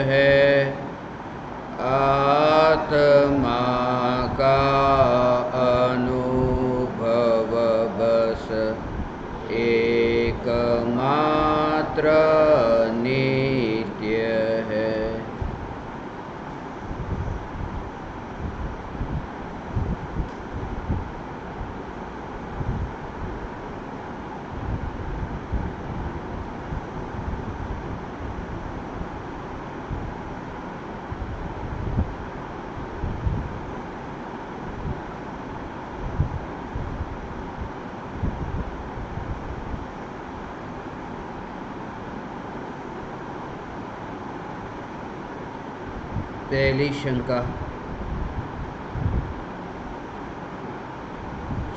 है आत्मा का अनुभव बस एकमात्र नित्य है। पहली शंका,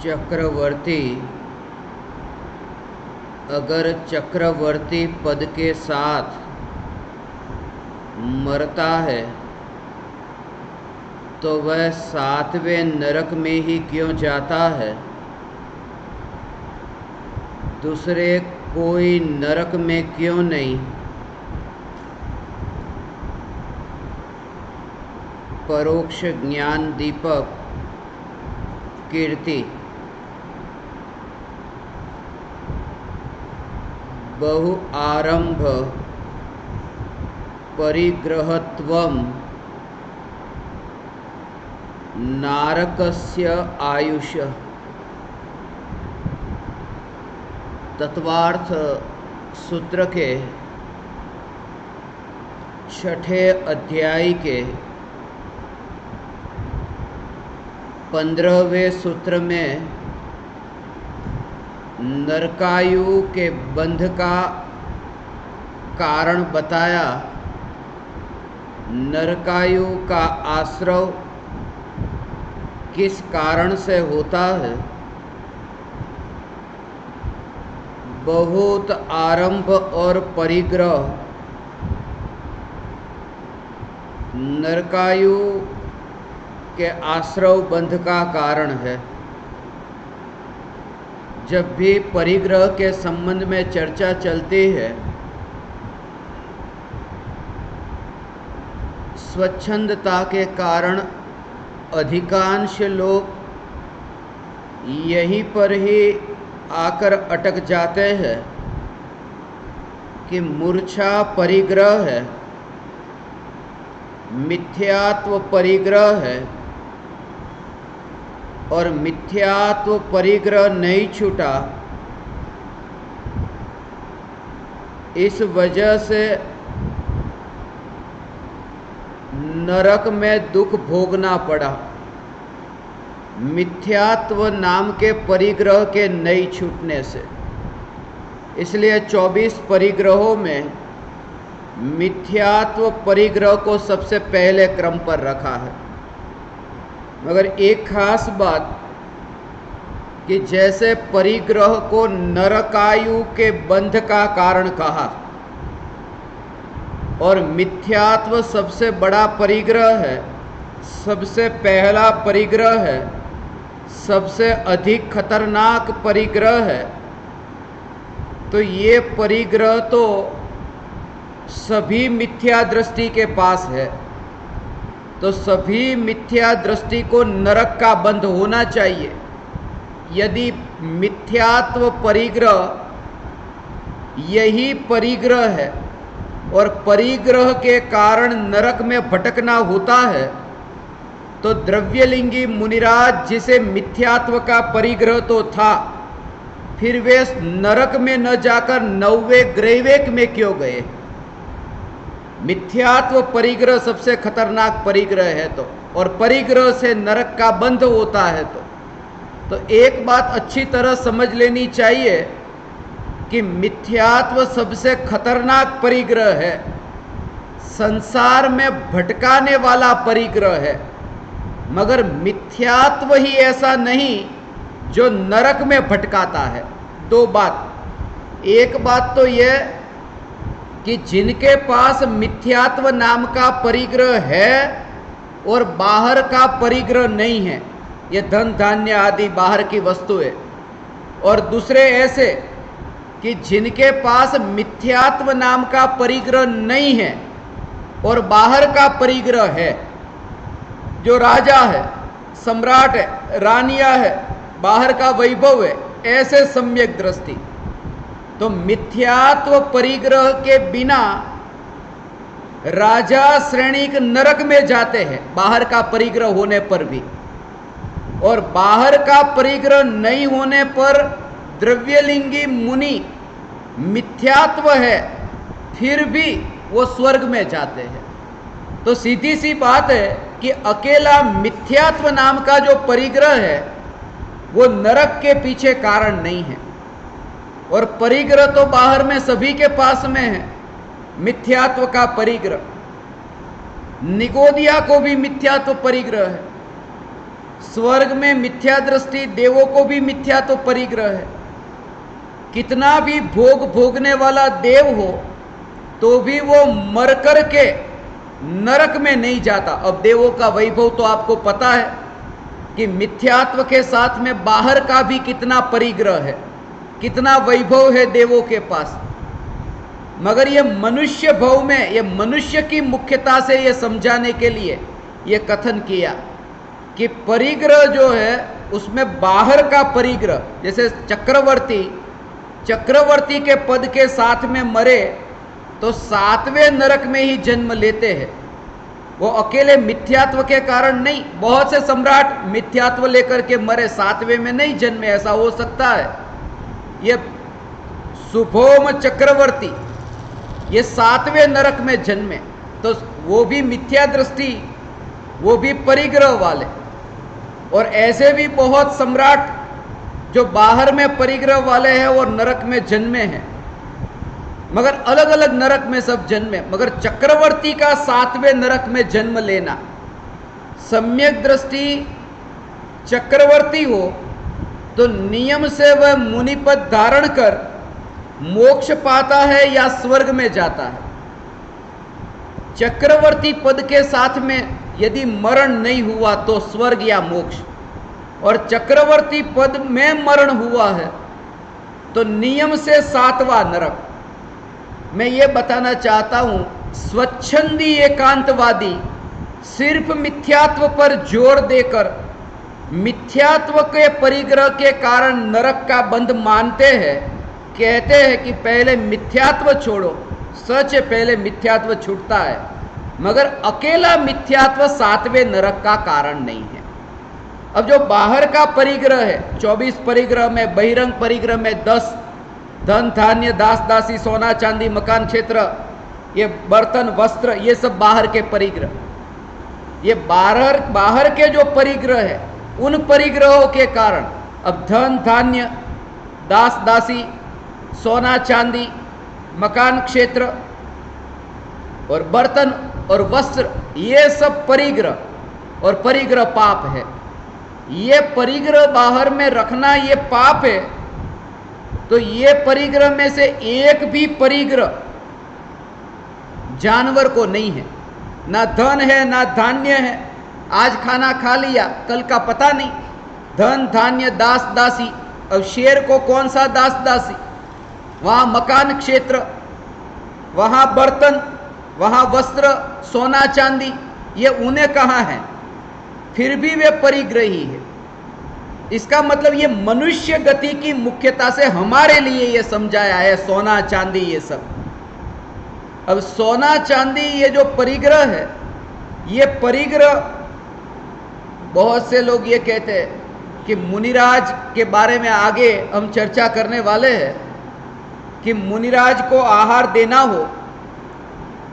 चक्रवर्ती अगर चक्रवर्ती पद के साथ मरता है तो वह 7वें नरक में ही क्यों जाता है? दूसरे कोई नरक में क्यों नहीं? परोक्ष ज्ञान दीपक कीर्ति। बहु आरंभ परिग्रहत्वं नारकस्य आयुष। तत्वार्थ सूत्र के 6ठे अध्याय के 15वें सूत्र में नरकायु के बंध का कारण बताया। नरकायु का आश्रव किस कारण से होता है? बहुत आरंभ और परिग्रह नरकायु के आश्रव बंध का कारण है। जब भी परिग्रह के संबंध में चर्चा चलती है, स्वच्छंदता के कारण अधिकांश लोग यहीं पर ही आकर अटक जाते हैं कि मूर्छा परिग्रह है, मिथ्यात्व परिग्रह है और मिथ्यात्व परिग्रह नहीं छूटा। इस वजह से नरक में दुख भोगना पड़ा, मिथ्यात्व नाम के परिग्रह के नहीं छूटने से। इसलिए 24 परिग्रहों में मिथ्यात्व परिग्रह को सबसे पहले क्रम पर रखा है। मगर एक खास बात कि जैसे परिग्रह को नरकायु के बंध का कारण कहा और मिथ्यात्व सबसे बड़ा परिग्रह है, सबसे पहला परिग्रह है, सबसे अधिक खतरनाक परिग्रह है, तो ये परिग्रह तो सभी मिथ्या दृष्टि के पास है, तो सभी मिथ्या दृष्टि को नरक का बंध होना चाहिए। यदि मिथ्यात्व परिग्रह यही परिग्रह है और परिग्रह के कारण नरक में भटकना होता है, तो द्रव्यलिंगी मुनिराज जिसे मिथ्यात्व का परिग्रह तो था, फिर वे नरक में न जाकर 9वें ग्रैवेक में क्यों गए? मिथ्यात्व परिग्रह सबसे खतरनाक परिग्रह है तो, और परिग्रह से नरक का बंध होता है तो एक बात अच्छी तरह समझ लेनी चाहिए कि मिथ्यात्व सबसे खतरनाक परिग्रह है, संसार में भटकाने वाला परिग्रह है। मगर मिथ्यात्व ही ऐसा नहीं जो नरक में भटकाता है। दो बात, एक बात तो यह कि जिनके पास मिथ्यात्व नाम का परिग्रह है और बाहर का परिग्रह नहीं है, ये धन धान्य आदि बाहर की वस्तु है, और दूसरे ऐसे कि जिनके पास मिथ्यात्व नाम का परिग्रह नहीं है और बाहर का परिग्रह है, जो राजा है, सम्राट है, रानियां है, बाहर का वैभव है, ऐसे सम्यक दृष्टि। तो मिथ्यात्व परिग्रह के बिना राजा श्रेणिक नरक में जाते हैं, बाहर का परिग्रह होने पर भी। और बाहर का परिग्रह नहीं होने पर द्रव्यलिंगी मुनि मिथ्यात्व है, फिर भी वो स्वर्ग में जाते हैं। तो सीधी सी बात है कि अकेला मिथ्यात्व नाम का जो परिग्रह है वो नरक के पीछे कारण नहीं है। और परिग्रह तो बाहर में सभी के पास में है, मिथ्यात्व का परिग्रह। निगोदिया को भी मिथ्यात्व परिग्रह है, स्वर्ग में मिथ्या दृष्टि देवों को भी मिथ्यात्व परिग्रह है। कितना भी भोग भोगने वाला देव हो तो भी वो मर कर के नरक में नहीं जाता। अब देवों का वैभव तो आपको पता है कि मिथ्यात्व के साथ में बाहर का भी कितना परिग्रह है, कितना वैभव है देवों के पास। मगर ये मनुष्य भव में, ये मनुष्य की मुख्यता से ये समझाने के लिए ये कथन किया कि परिग्रह जो है उसमें बाहर का परिग्रह, जैसे चक्रवर्ती के पद के साथ में मरे तो 7वें नरक में ही जन्म लेते हैं। वो अकेले मिथ्यात्व के कारण नहीं, बहुत से सम्राट मिथ्यात्व लेकर के मरे, 7वें में नहीं जन्मे, ऐसा हो सकता है। ये सुभौम चक्रवर्ती ये 7वें नरक में जन्मे, तो वो भी मिथ्या दृष्टि, वो भी परिग्रह वाले। और ऐसे भी बहुत सम्राट जो बाहर में परिग्रह वाले हैं और नरक में जन्मे हैं, मगर अलग अलग नरक में सब जन्मे। मगर चक्रवर्ती का 7वें नरक में जन्म लेना, सम्यक दृष्टि चक्रवर्ती हो तो नियम से वह मुनि पद धारण कर मोक्ष पाता है या स्वर्ग में जाता है। चक्रवर्ती पद के साथ में यदि मरण नहीं हुआ तो स्वर्ग या मोक्ष, और चक्रवर्ती पद में मरण हुआ है तो नियम से 7वां नरक। मैं ये बताना चाहता हूं, स्वच्छंदी एकांतवादी सिर्फ मिथ्यात्व पर जोर देकर मिथ्यात्व के परिग्रह के कारण नरक का बंध मानते हैं, कहते हैं कि पहले मिथ्यात्व छोड़ो, सच है पहले मिथ्यात्व छूटता है, मगर अकेला मिथ्यात्व 7वें नरक का कारण नहीं है। अब जो बाहर का परिग्रह है, 24 परिग्रह में, बहिरंग परिग्रह में 10, धन धान्य दास दासी सोना चांदी मकान क्षेत्र, ये बर्तन वस्त्र, ये सब बाहर के परिग्रह। ये बाहर के जो परिग्रह है उन परिग्रहों के कारण अब धन धान्य दास दासी सोना चांदी मकान क्षेत्र और बर्तन और वस्त्र, ये सब परिग्रह, और परिग्रह पाप है। ये परिग्रह बाहर में रखना ये पाप है। तो ये परिग्रह में से एक भी परिग्रह जानवर को नहीं है, ना धन है ना धान्य है। आज खाना खा लिया, कल का पता नहीं। धन धान्य दास दासी, अब शेर को कौन सा दास दासी? वहां मकान क्षेत्र, वहां बर्तन, वहां वस्त्र, सोना चांदी, ये उन्हें कहाँ है? फिर भी वे परिग्रही है। इसका मतलब ये मनुष्य गति की मुख्यता से हमारे लिए ये समझाया है, सोना चांदी ये सब। अब सोना चांदी ये जो परिग्रह है, ये परिग्रह, बहुत से लोग ये कहते हैं कि मुनिराज के बारे में आगे हम चर्चा करने वाले हैं कि मुनिराज को आहार देना हो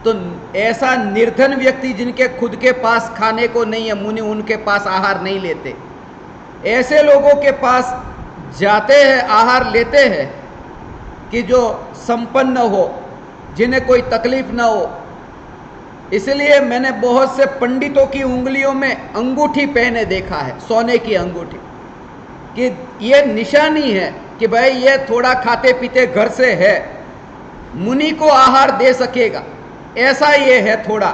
तो ऐसा निर्धन व्यक्ति जिनके खुद के पास खाने को नहीं है, मुनि उनके पास आहार नहीं लेते, ऐसे लोगों के पास जाते हैं, आहार लेते हैं कि जो संपन्न हो, जिन्हें कोई तकलीफ ना हो। इसलिए मैंने बहुत से पंडितों की उंगलियों में अंगूठी पहने देखा है, सोने की अंगूठी, कि ये निशानी है कि भाई ये थोड़ा खाते पीते घर से है, मुनि को आहार दे सकेगा, ऐसा ये है थोड़ा।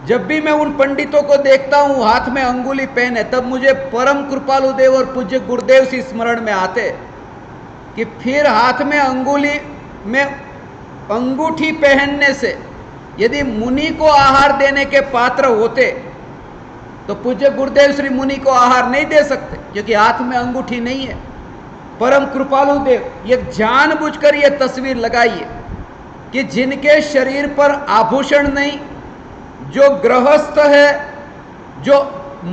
जब भी मैं उन पंडितों को देखता हूँ हाथ में अंगुली पहने, तब मुझे परम कृपालु देव और पूज्य गुरुदेव से स्मरण में आते कि फिर हाथ में अंगुली में अंगूठी पहनने से यदि मुनि को आहार देने के पात्र होते तो पूज्य गुरुदेव श्री मुनि को आहार नहीं दे सकते, क्योंकि हाथ में अंगूठी नहीं है। परम कृपालु देव ये जानबूझकर ये तस्वीर लगाइए कि जिनके शरीर पर आभूषण नहीं, जो गृहस्थ है, जो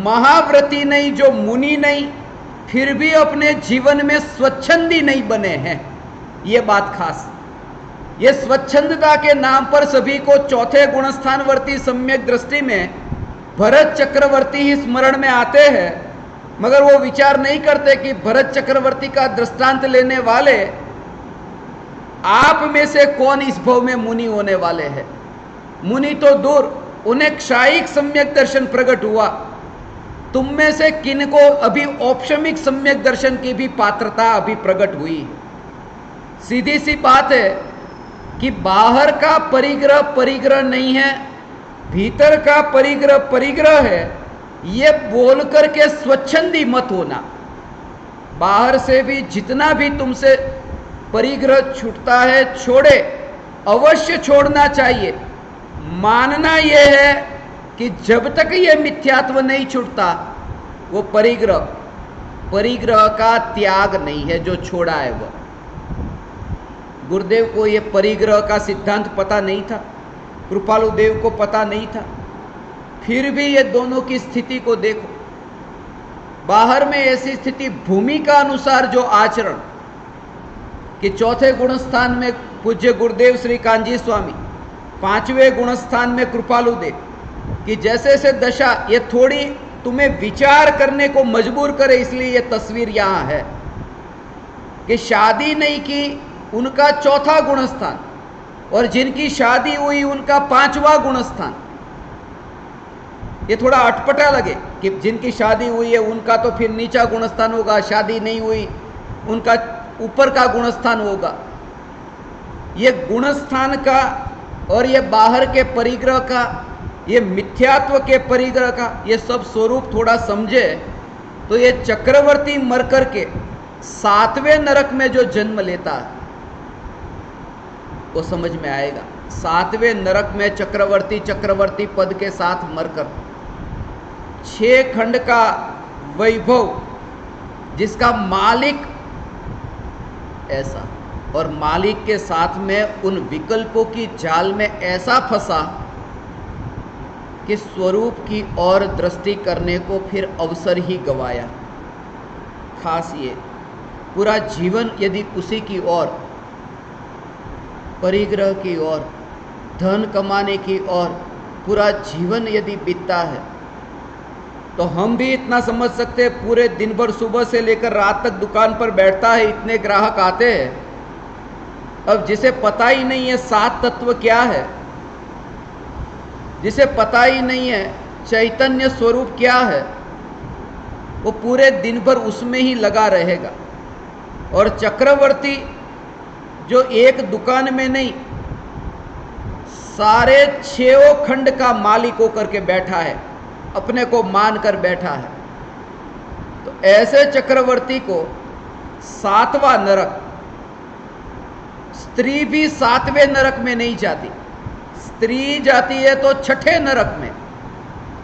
महाव्रती नहीं, जो मुनि नहीं, फिर भी अपने जीवन में स्वच्छंदी नहीं बने हैं। ये बात खास, ये स्वच्छंदता के नाम पर सभी को चौथे गुणस्थानवर्ती सम्यक दृष्टि में भरत चक्रवर्ती ही स्मरण में आते हैं, मगर वो विचार नहीं करते कि भरत चक्रवर्ती का दृष्टांत लेने वाले आप में से कौन इस भव में मुनि होने वाले हैं। मुनि तो दूर, उन्हें क्षायिक सम्यक दर्शन प्रकट हुआ। तुम में से किनको अभी औपशमिक सम्यक दर्शन की भी पात्रता अभी प्रकट हुई। सीधी सी बात है कि बाहर का परिग्रह परिग्रह नहीं है, भीतर का परिग्रह परिग्रह है, ये बोल करके स्वच्छंदी मत होना। बाहर से भी जितना भी तुमसे परिग्रह छूटता है छोड़े, अवश्य छोड़ना चाहिए। मानना यह है कि जब तक ये मिथ्यात्व नहीं छूटता वो परिग्रह का त्याग नहीं है जो छोड़ा है वह। गुरुदेव को ये परिग्रह का सिद्धांत पता नहीं था, कृपालु देव को पता नहीं था, फिर भी ये दोनों की स्थिति को देखो। बाहर में ऐसी स्थिति, भूमिका अनुसार जो आचरण, कि चौथे गुणस्थान में पूज्य गुरुदेव श्री कांजी स्वामी, पांचवें गुणस्थान में कृपालु देव, कि जैसे जैसे दशा ये थोड़ी तुम्हें विचार करने को मजबूर करे, इसलिए ये तस्वीर यहां है कि शादी नहीं की उनका चौथा गुणस्थान, और जिनकी शादी हुई उनका पांचवा गुणस्थान। ये थोड़ा अटपटा लगे कि जिनकी शादी हुई है उनका तो फिर नीचा गुणस्थान होगा, शादी नहीं हुई उनका ऊपर का गुणस्थान होगा। ये गुणस्थान का और ये बाहर के परिग्रह का, ये मिथ्यात्व के परिग्रह का, ये सब स्वरूप थोड़ा समझे तो ये चक्रवर्ती मर करके 7वें नरक में जो जन्म लेता है वो समझ में आएगा। 7वें नरक में चक्रवर्ती पद के साथ मरकर 6 खंड का वैभव, जिसका मालिक ऐसा, और मालिक के साथ में उन विकल्पों की जाल में ऐसा फंसा कि स्वरूप की ओर दृष्टि करने को फिर अवसर ही गवाया। खास ये पूरा जीवन यदि उसी की ओर, परिग्रह की ओर, धन कमाने की ओर पूरा जीवन यदि बीतता है तो हम भी इतना समझ सकते हैं, पूरे दिन भर सुबह से लेकर रात तक दुकान पर बैठता है, इतने ग्राहक आते हैं। अब जिसे पता ही नहीं है 7 तत्व क्या है, जिसे पता ही नहीं है चैतन्य स्वरूप क्या है, वो पूरे दिन भर उसमें ही लगा रहेगा। और चक्रवर्ती जो एक दुकान में नहीं, सारे 6 खंड का मालिक होकर के बैठा है, अपने को मानकर बैठा है। तो ऐसे चक्रवर्ती को 7वां नरक, स्त्री भी 7वें नरक में नहीं जाती, स्त्री जाती है तो 6ठे नरक में,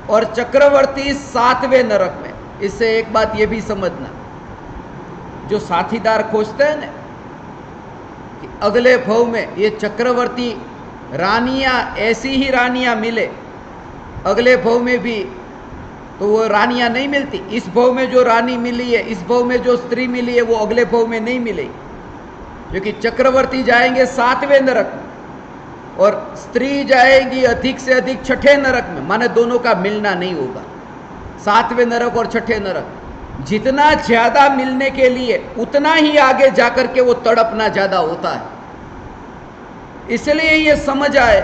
और चक्रवर्ती 7वें नरक में। इससे एक बात ये भी समझना, जो साथीदार खोजते हैं ना कि अगले भव में ये चक्रवर्ती रानियां, ऐसी ही रानियां मिले अगले भव में भी, तो वो रानियां नहीं मिलती। इस भव में जो रानी मिली है, इस भव में जो स्त्री मिली है, वो अगले भव में नहीं मिलेगी, क्योंकि चक्रवर्ती जाएंगे 7वें नरक में और स्त्री जाएगी अधिक से अधिक 6ठे नरक में। माने दोनों का मिलना नहीं होगा। 7वें नरक और 6ठे नरक, जितना ज्यादा मिलने के लिए उतना ही आगे जाकर के वो तड़पना ज्यादा होता है। इसलिए ये समझ आए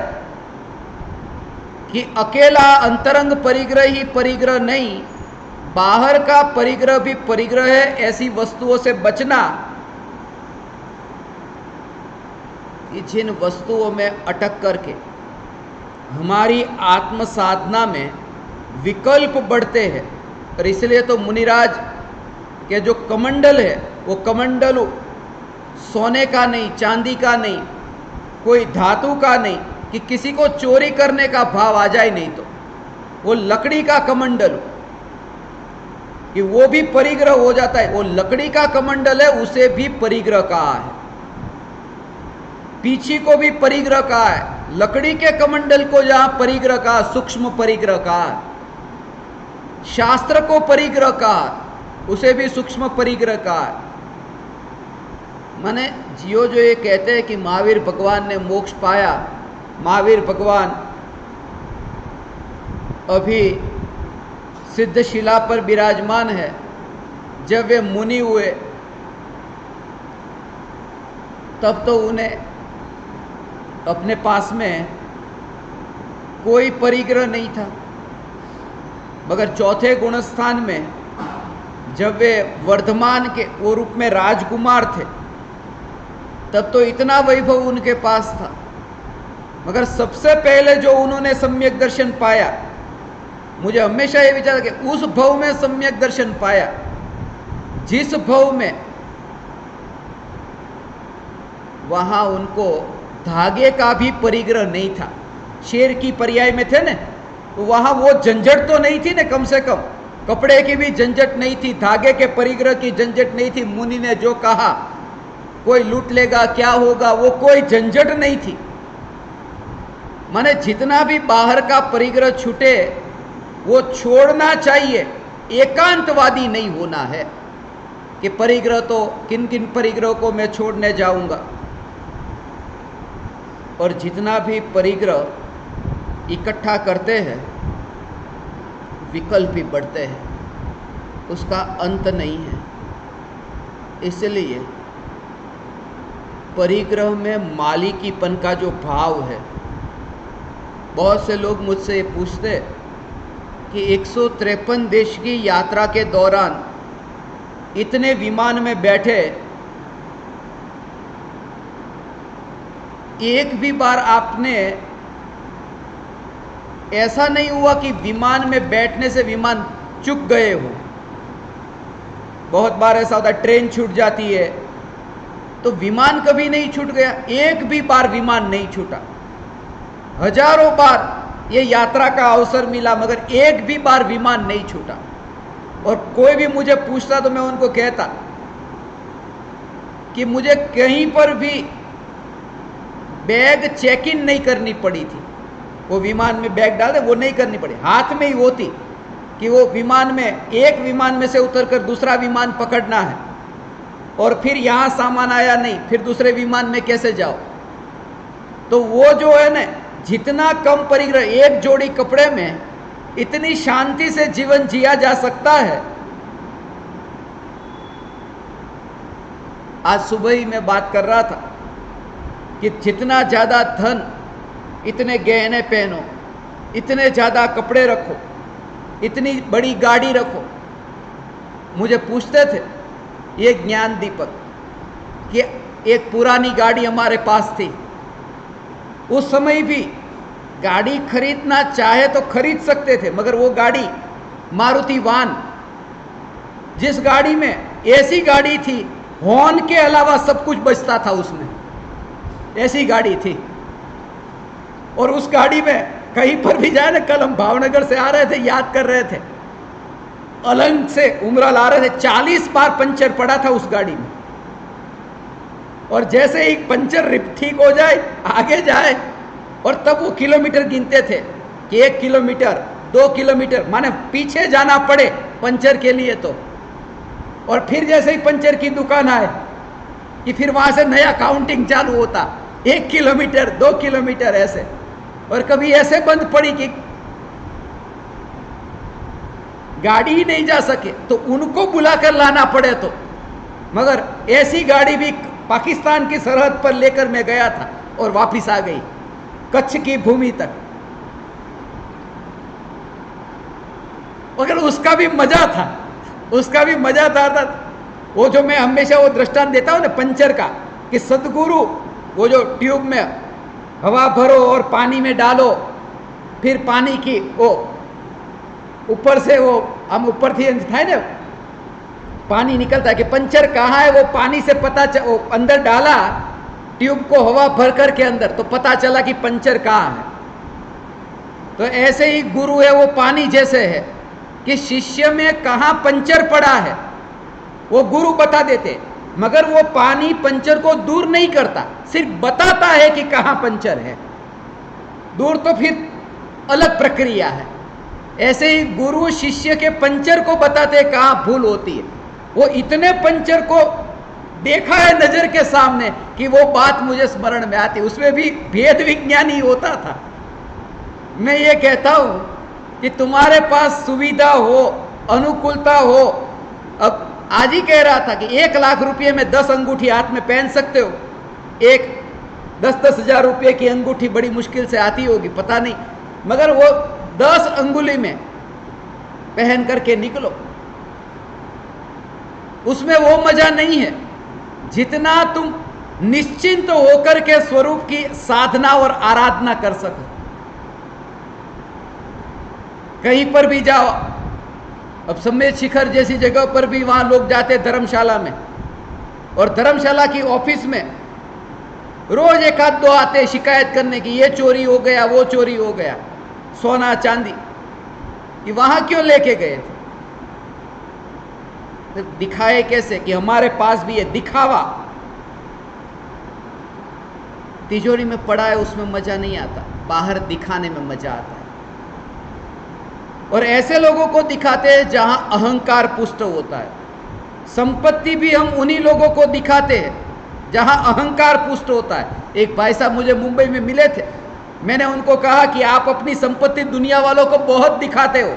कि अकेला अंतरंग परिग्रह ही परिग्रह नहीं, बाहर का परिग्रह भी परिग्रह है। ऐसी वस्तुओं से बचना कि जिन वस्तुओं में अटक करके हमारी आत्म साधना में विकल्प बढ़ते हैं। और इसलिए तो मुनिराज के जो कमंडल है, वो कमंडल सोने का नहीं, चांदी का नहीं, कोई धातु का नहीं, कि किसी को चोरी करने का भाव आ जाए, नहीं तो वो लकड़ी का कमंडल हो कि वो भी परिग्रह हो जाता है। वो लकड़ी का कमंडल है, उसे भी परिग्रह कहा है। पीछी को भी परिग्रह कहा है। लकड़ी के कमंडल को जहां परिग्रह कहा, सूक्ष्म परिग्रह कहा है। शास्त्र को परिग्रह कहा, उसे भी सूक्ष्म परिग्रह कहा है। माने जियो जो ये कहते हैं कि महावीर भगवान ने मोक्ष पाया, महावीर भगवान अभी सिद्धशिला पर विराजमान है, जब वे मुनि हुए तब तो उन्हें अपने पास में कोई परिग्रह नहीं था, मगर चौथे गुणस्थान में जब वे वर्धमान के वो रूप में राजकुमार थे, तब तो इतना वैभव उनके पास था। मगर सबसे पहले जो उन्होंने सम्यक दर्शन पाया, मुझे हमेशा ये विचार कि उस भव में सम्यक दर्शन पाया जिस भव में वहां उनको धागे का भी परिग्रह नहीं था। शेर की पर्याय में थे ना, तो वहां वो झंझट तो नहीं थी ना, कम से कम कपड़े की भी झंझट नहीं थी, धागे के परिग्रह की झंझट नहीं थी। मुनि ने जो कहा कोई लूट लेगा क्या होगा, वो कोई झंझट नहीं थी। माने जितना भी बाहर का परिग्रह छूटे वो छोड़ना चाहिए, एकांतवादी नहीं होना है कि परिग्रह तो किन किन परिग्रह को मैं छोड़ने जाऊंगा। और जितना भी परिग्रह इकट्ठा करते हैं, विकल्प भी बढ़ते हैं, उसका अंत नहीं है। इसलिए परिग्रह में मालिकीपन का जो भाव है, बहुत से लोग मुझसे ये पूछते कि 153 देश की यात्रा के दौरान इतने विमान में बैठे, एक भी बार आपने ऐसा नहीं हुआ कि विमान में बैठने से विमान चूक गए हो? बहुत बार ऐसा होता है, ट्रेन छूट जाती है, तो विमान कभी नहीं छूट गया। एक भी बार विमान नहीं छूटा। हजारों बार ये यात्रा का अवसर मिला, मगर एक भी बार विमान नहीं छूटा। और कोई भी मुझे पूछता तो मैं उनको कहता कि मुझे कहीं पर भी बैग चेक इन नहीं करनी पड़ी थी। वो विमान में बैग डाल दे, वो नहीं करनी पड़ी, हाथ में ही होती कि वो विमान में, एक विमान में से उतरकर दूसरा विमान पकड़ना है, और फिर यहां सामान आया नहीं, फिर दूसरे विमान में कैसे जाओ। तो वो जो है ना, जितना कम परिग्रह, एक जोड़ी कपड़े में इतनी शांति से जीवन जिया जा सकता है। आज सुबह ही मैं बात कर रहा था कि जितना ज्यादा धन, इतने गहने पहनो, इतने ज्यादा कपड़े रखो, इतनी बड़ी गाड़ी रखो। मुझे पूछते थे ये ज्ञान दीपक कि एक पुरानी गाड़ी हमारे पास थी, उस समय भी गाड़ी खरीदना चाहे तो खरीद सकते थे, मगर वो गाड़ी मारुति वान, जिस गाड़ी में ऐसी गाड़ी थी, हॉर्न के अलावा सब कुछ बचता था उसमें, ऐसी गाड़ी थी। और उस गाड़ी में कहीं पर भी जाए ना, कल हम भावनगर से आ रहे थे, याद कर रहे थे, अलंग से उमरल आ रहे थे, 40 बार पंचर पड़ा था उस गाड़ी में। और जैसे ही पंचर ठीक हो जाए, आगे जाए, और तब वो किलोमीटर गिनते थे कि 1 किलोमीटर 2 किलोमीटर, माने पीछे जाना पड़े पंचर के लिए तो। और फिर जैसे ही पंचर की दुकान आए कि फिर वहां से नया काउंटिंग चालू होता, 1 किलोमीटर 2 किलोमीटर ऐसे। और कभी ऐसे बंद पड़ी कि गाड़ी ही नहीं जा सके तो उनको बुलाकर लाना पड़े तो। मगर ऐसी गाड़ी भी पाकिस्तान की सरहद पर लेकर मैं गया था और वापिस आ गई, कच्छ की भूमि तक। मगर उसका भी मजा था, उसका भी मजा था। वो जो मैं हमेशा वो दृष्टांत देता हूं ना पंचर का, कि सदगुरु वो जो ट्यूब में हवा भरो और पानी में डालो, फिर पानी की वो ऊपर से वो हम ऊपर थी दिखाए ना, पानी निकलता है कि पंचर कहाँ है, वो पानी से पता वो अंदर डाला ट्यूब को हवा भरकर के अंदर, तो पता चला कि पंचर कहाँ है। तो ऐसे ही गुरु है वो पानी जैसे है कि शिष्य में कहाँ पंचर पड़ा है वो गुरु बता देते, मगर वो पानी पंचर को दूर नहीं करता, सिर्फ बताता है कि कहाँ पंचर है। दूर तो फिर अलग प्रक्रिया है। ऐसे ही गुरु शिष्य के पंचर को बताते कहाँ भूल होती है। वो इतने पंचर को देखा है नजर के सामने कि वो बात मुझे स्मरण में आती, उसमें भी भेद विज्ञान ही होता था। मैं ये कहता हूं कि तुम्हारे पास सुविधा हो, अनुकूलता हो। अब आज ही कह रहा था कि 1 लाख रुपये में 10 अंगूठी हाथ में पहन सकते हो। एक 10-10 हजार रुपये की अंगूठी बड़ी मुश्किल से आती होगी, पता नहीं, मगर वो 10 अंगुली में पहन करके निकलो। उसमें वो मजा नहीं है जितना तुम निश्चिंत होकर के स्वरूप की साधना और आराधना कर सको। कहीं पर भी जाओ, अब समेत शिखर जैसी जगह पर भी वहां लोग जाते धर्मशाला में, और धर्मशाला की ऑफिस में रोज 1-2 आते शिकायत करने की, ये चोरी हो गया, वो चोरी हो गया, सोना चांदी। कि वहां क्यों लेके गए थे? तो दिखाए कैसे कि हमारे पास भी ये दिखावा तिजोरी में पड़ा है, उसमें मजा नहीं आता, बाहर दिखाने में मजा आता है। और ऐसे लोगों को दिखाते हैं जहां अहंकार पुष्ट होता है। संपत्ति भी हम उन्हीं लोगों को दिखाते हैं जहां अहंकार पुष्ट होता है। एक भाई साहब मुझे मुंबई में मिले थे, मैंने उनको कहा कि आप अपनी संपत्ति दुनिया वालों को बहुत दिखाते हो,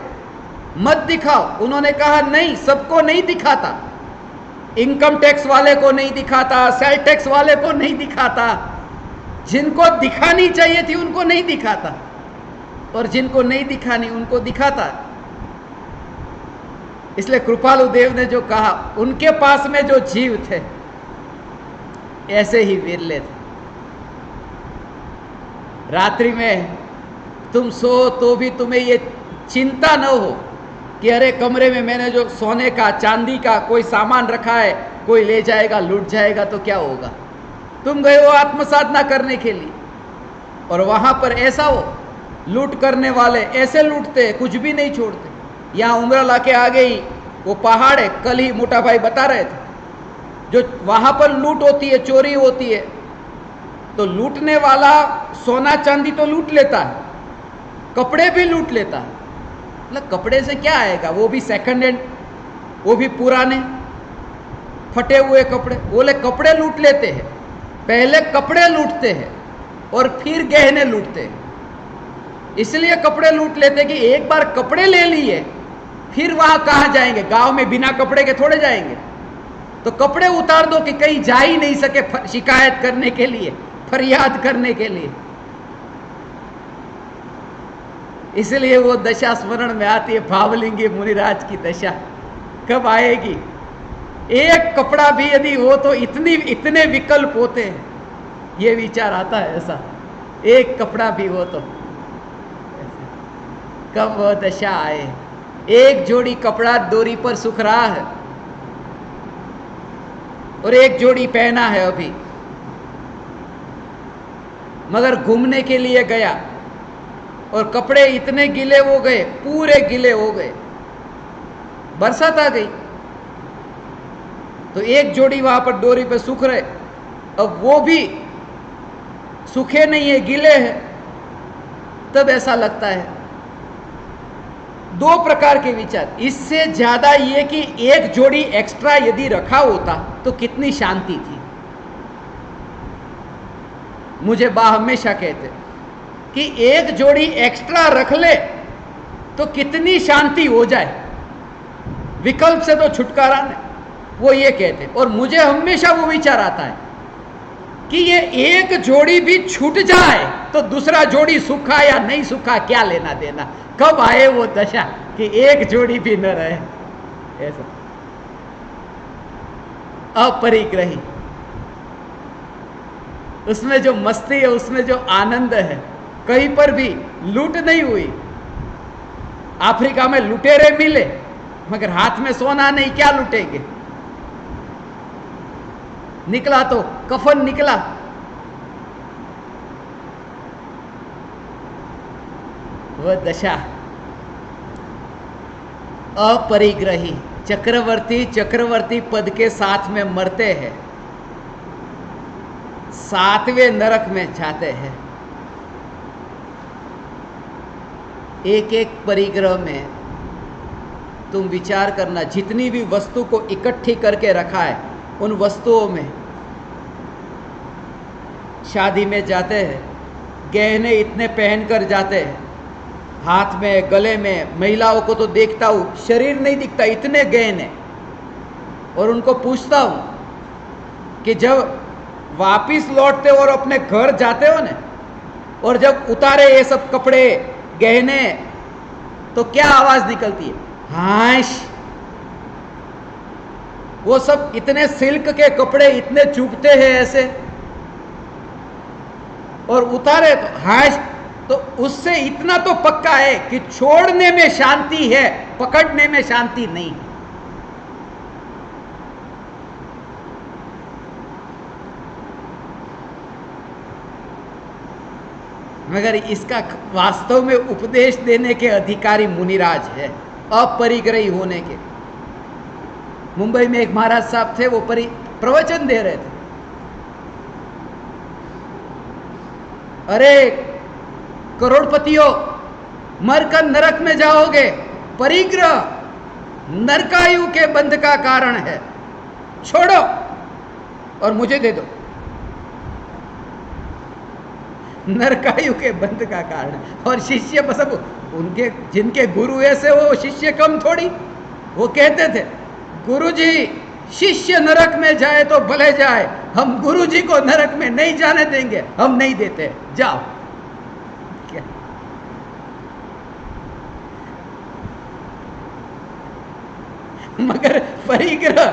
मत दिखाओ। उन्होंने कहा नहीं, सबको नहीं दिखाता, इनकम टैक्स वाले को नहीं दिखाता, सेल टैक्स वाले को नहीं दिखाता, जिनको दिखानी चाहिए थी उनको नहीं दिखाता, और जिनको नहीं दिखानी उनको दिखाता। इसलिए कृपालु देव ने जो कहा, उनके पास में जो जीव थे ऐसे ही विरले थे। रात्रि में तुम सो तो भी तुम्हें ये चिंता न हो कि अरे कमरे में मैंने जो सोने का चांदी का कोई सामान रखा है, कोई ले जाएगा, लूट जाएगा तो क्या होगा। तुम गए हो आत्मसाधना करने के लिए, और वहां पर ऐसा हो, लूट करने वाले ऐसे लूटते हैं, कुछ भी नहीं छोड़ते। यहाँ उमराला के आगे ही वो पहाड़ है, कल ही मोटा भाई बता रहे थे, जो वहां पर लूट होती है, चोरी होती है, तो लूटने वाला सोना चांदी तो लूट लेता है, कपड़े भी लूट लेता है। मतलब कपड़े से क्या आएगा, वो भी सेकंड हैंड, वो भी पुराने फटे हुए कपड़े। बोले कपड़े लूट लेते हैं, पहले कपड़े लूटते हैं और फिर गहने लूटते हैं। इसलिए कपड़े लूट लेते कि एक बार कपड़े ले लिए फिर वहां कहां जाएंगे, गांव में बिना कपड़े के थोड़े जाएंगे। तो कपड़े उतार दो कि कहीं जा ही नहीं सके शिकायत करने के लिए, फरियाद करने के लिए। इसलिए वो दशा स्मरण में आती है, भावलिंगी मुनिराज की दशा कब आएगी। एक कपड़ा भी यदि हो तो इतने विकल्प होते हैं, ये विचार आता है ऐसा, एक कपड़ा भी हो तो कब वह दशा आए। एक जोड़ी कपड़ा डोरी पर सूख रहा है और एक जोड़ी पहना है अभी, मगर घूमने के लिए गया और कपड़े इतने गीले हो गए, पूरे गीले हो गए, बरसात आ गई तो एक जोड़ी वहां पर डोरी पे सूख रहे, अब वो भी सूखे नहीं है, गीले हैं। तब ऐसा लगता है। दो प्रकार के विचार, इससे ज्यादा ये कि एक जोड़ी एक्स्ट्रा यदि रखा होता तो कितनी शांति थी। मुझे बा हमेशा कहते कि एक जोड़ी एक्स्ट्रा रख ले तो कितनी शांति हो जाए, विकल्प से तो छुटकारा नहीं, वो ये कहते। और मुझे हमेशा वो विचार आता है कि ये एक जोड़ी भी छूट जाए तो दूसरा जोड़ी सूखा या नहीं सूखा क्या लेना देना, कब आए वो दशा कि एक जोड़ी भी न रहे। ऐसा अपरिग्रही, उसमें जो मस्ती है, उसमें जो आनंद है, कहीं पर भी लूट नहीं हुई। अफ्रीका में लुटेरे मिले मगर हाथ में सोना नहीं, क्या लुटेंगे। निकला तो कफन निकला, वह दशा अपरिग्रही चक्रवर्ती पद के साथ में मरते हैं, 7वें नरक में जाते हैं। एक एक परिग्रह में तुम विचार करना, जितनी भी वस्तु को इकट्ठी करके रखा है, उन वस्तुओं में शादी में जाते हैं, गहने इतने पहनकर जाते हैं, हाथ में गले में, महिलाओं को तो देखता हूँ शरीर नहीं दिखता, इतने गहने। और उनको पूछता हूँ कि जब वापिस लौटते हो और अपने घर जाते हो ना, और जब उतारे ये सब कपड़े गहने, तो क्या आवाज निकलती है? हाश। वो सब इतने सिल्क के कपड़े इतने चुभते हैं ऐसे, और उतारे तो हाश। तो उससे इतना तो पक्का है कि छोड़ने में शांति है, पकड़ने में शांति नहीं। मगर इसका वास्तव में उपदेश देने के अधिकारी मुनिराज है, अपरिग्रही होने के। मुंबई में एक महाराज साहब थे, वो प्रवचन दे रहे थे। अरे करोड़पतियों, मरकर नरक में जाओगे, परिग्रह नरकायु के बंध का कारण है, छोड़ो और मुझे दे दो। नरकायु के बंध का कारण। और शिष्य बस उनके, जिनके गुरु ऐसे, वो शिष्य कम थोड़ी। वो कहते थे, गुरुजी शिष्य नरक में जाए तो भले जाए, हम गुरुजी को नरक में नहीं जाने देंगे, हम नहीं देते, जाओ। क्या मगर परिग्रह,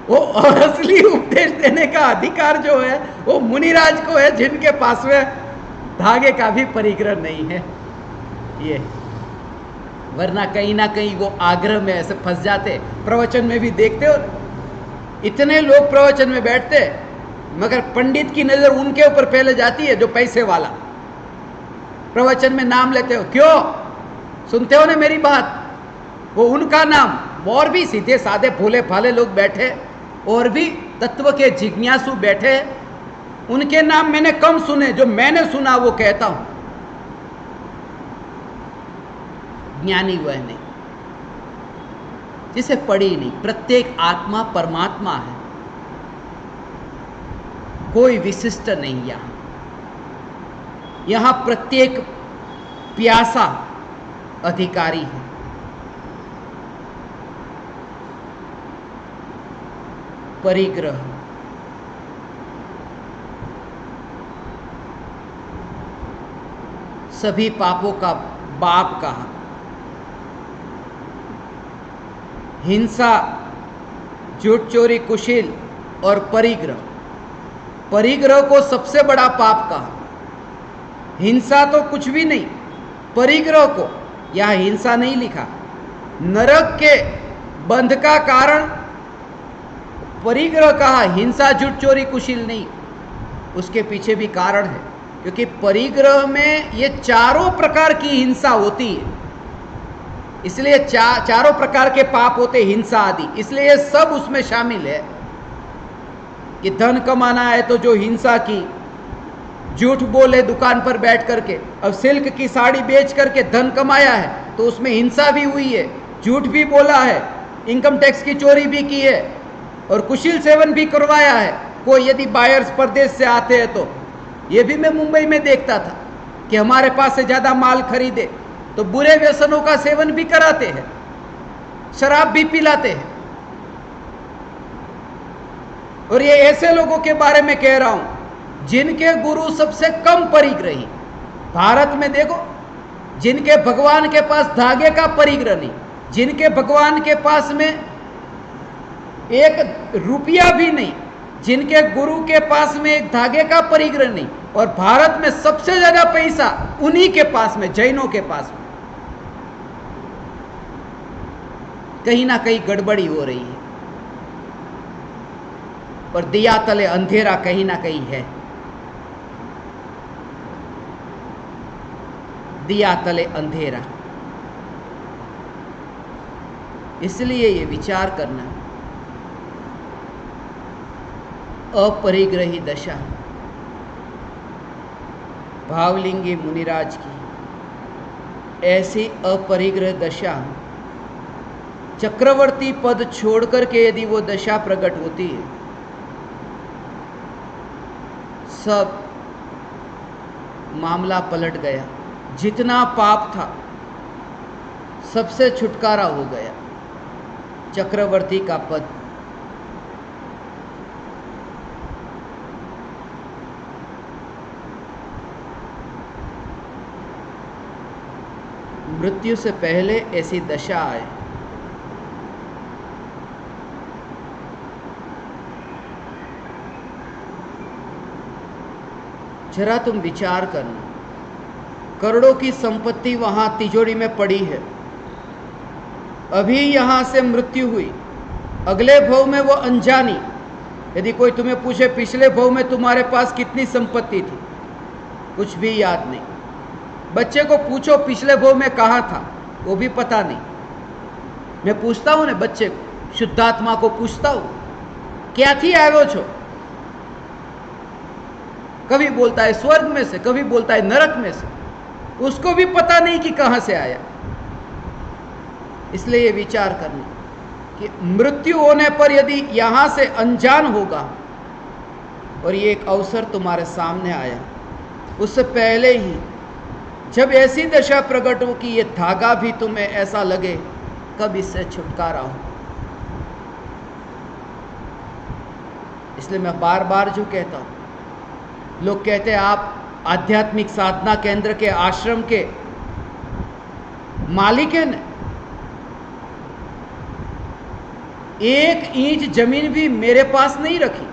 वो और असली उपदेश देने का अधिकार जो है वो मुनिराज को है, जिनके पास में धागे का भी परिग्रह नहीं है। ये वरना कहीं ना कहीं वो आग्रह में ऐसे फंस जाते। प्रवचन में भी देखते हो, इतने लोग प्रवचन में बैठते, मगर पंडित की नजर उनके ऊपर पहले जाती है जो पैसे वाला। प्रवचन में नाम लेते हो, क्यों? सुनते हो ना मेरी बात? वो उनका नाम, और भी सीधे साधे भोले भाले लोग बैठे, और भी तत्व के जिज्ञासु बैठे, उनके नाम मैंने कम सुने, जो मैंने सुना वो कहता हूं। ज्ञानी वह नहीं जिसे पढ़ी नहीं। प्रत्येक आत्मा परमात्मा है, कोई विशिष्ट नहीं। यहां प्रत्येक प्यासा अधिकारी है। परिग्रह सभी पापों का बाप कहा। हिंसा, झूठ, चोरी, कुशील और परिग्रह, परिग्रह को सबसे बड़ा पाप कहा। हिंसा तो कुछ भी नहीं, परिग्रह को, यह हिंसा नहीं लिखा। नरक के बंध का कारण परिग्रह कहा, हिंसा, झूठ, चोरी, कुशील नहीं। उसके पीछे भी कारण है, क्योंकि परिग्रह में ये चारों प्रकार की हिंसा होती है, इसलिए चारों प्रकार के पाप होते, हिंसा आदि, इसलिए ये सब उसमें शामिल है। कि धन कमाना है तो जो हिंसा की, झूठ बोले दुकान पर बैठ करके, अब सिल्क की साड़ी बेच करके धन कमाया है तो उसमें हिंसा भी हुई है, झूठ भी बोला है, इनकम टैक्स की चोरी भी की है, और कुशील सेवन भी करवाया है। कोई यदि बायर्स परदेश से आते हैं तो, ये भी मैं मुंबई में देखता था कि हमारे पास से ज्यादा माल खरीदे तो बुरे व्यसनों का सेवन भी कराते हैं, शराब भी पिलाते हैं। और ये ऐसे लोगों के बारे में कह रहा हूं जिनके गुरु सबसे कम परिग्रही। भारत में देखो, जिनके भगवान के पास धागे का परिग्रह नहीं, जिनके भगवान के पास में एक रुपया भी नहीं, जिनके गुरु के पास में एक धागे का परिग्रह नहीं, और भारत में सबसे ज्यादा पैसा उन्हीं के पास में, जैनों के पास में। कहीं ना कहीं गड़बड़ी हो रही है, और दिया तले अंधेरा कहीं ना कहीं है। दिया तले अंधेरा। इसलिए ये विचार करना, अपरिग्रही दशा भावलिंगी मुनिराज की, ऐसी अपरिग्रह दशा चक्रवर्ती पद छोड़कर के यदि वो दशा प्रकट होती है, सब मामला पलट गया। जितना पाप था सबसे छुटकारा हो गया। चक्रवर्ती का पद मृत्यु से पहले ऐसी दशा आए, जरा तुम विचार करना, करोड़ों की संपत्ति वहां तिजोरी में पड़ी है, अभी यहां से मृत्यु हुई, अगले भव में वो अनजानी। यदि कोई तुम्हें पूछे पिछले भव में तुम्हारे पास कितनी संपत्ति थी, कुछ भी याद नहीं। बच्चे को पूछो पिछले भव में कहाँ था, वो भी पता नहीं। मैं पूछता हूं ना बच्चे को, शुद्धात्मा को पूछता हूं, क्या थी आयो छो? कभी बोलता है स्वर्ग में से, कभी बोलता है नरक में से, उसको भी पता नहीं कि कहां से आया। इसलिए ये विचार करना कि मृत्यु होने पर यदि यहां से अनजान होगा और ये एक अवसर तुम्हारे सामने आया, उससे पहले ही जब ऐसी दशा प्रकट हो कि ये धागा भी तुम्हें ऐसा लगे कब इससे छुटकारा हो। इसलिए मैं बार बार जो कहता हूं, लोग कहते हैं आप आध्यात्मिक साधना केंद्र के आश्रम के मालिक हैं ना, एक इंच जमीन भी मेरे पास नहीं रखी।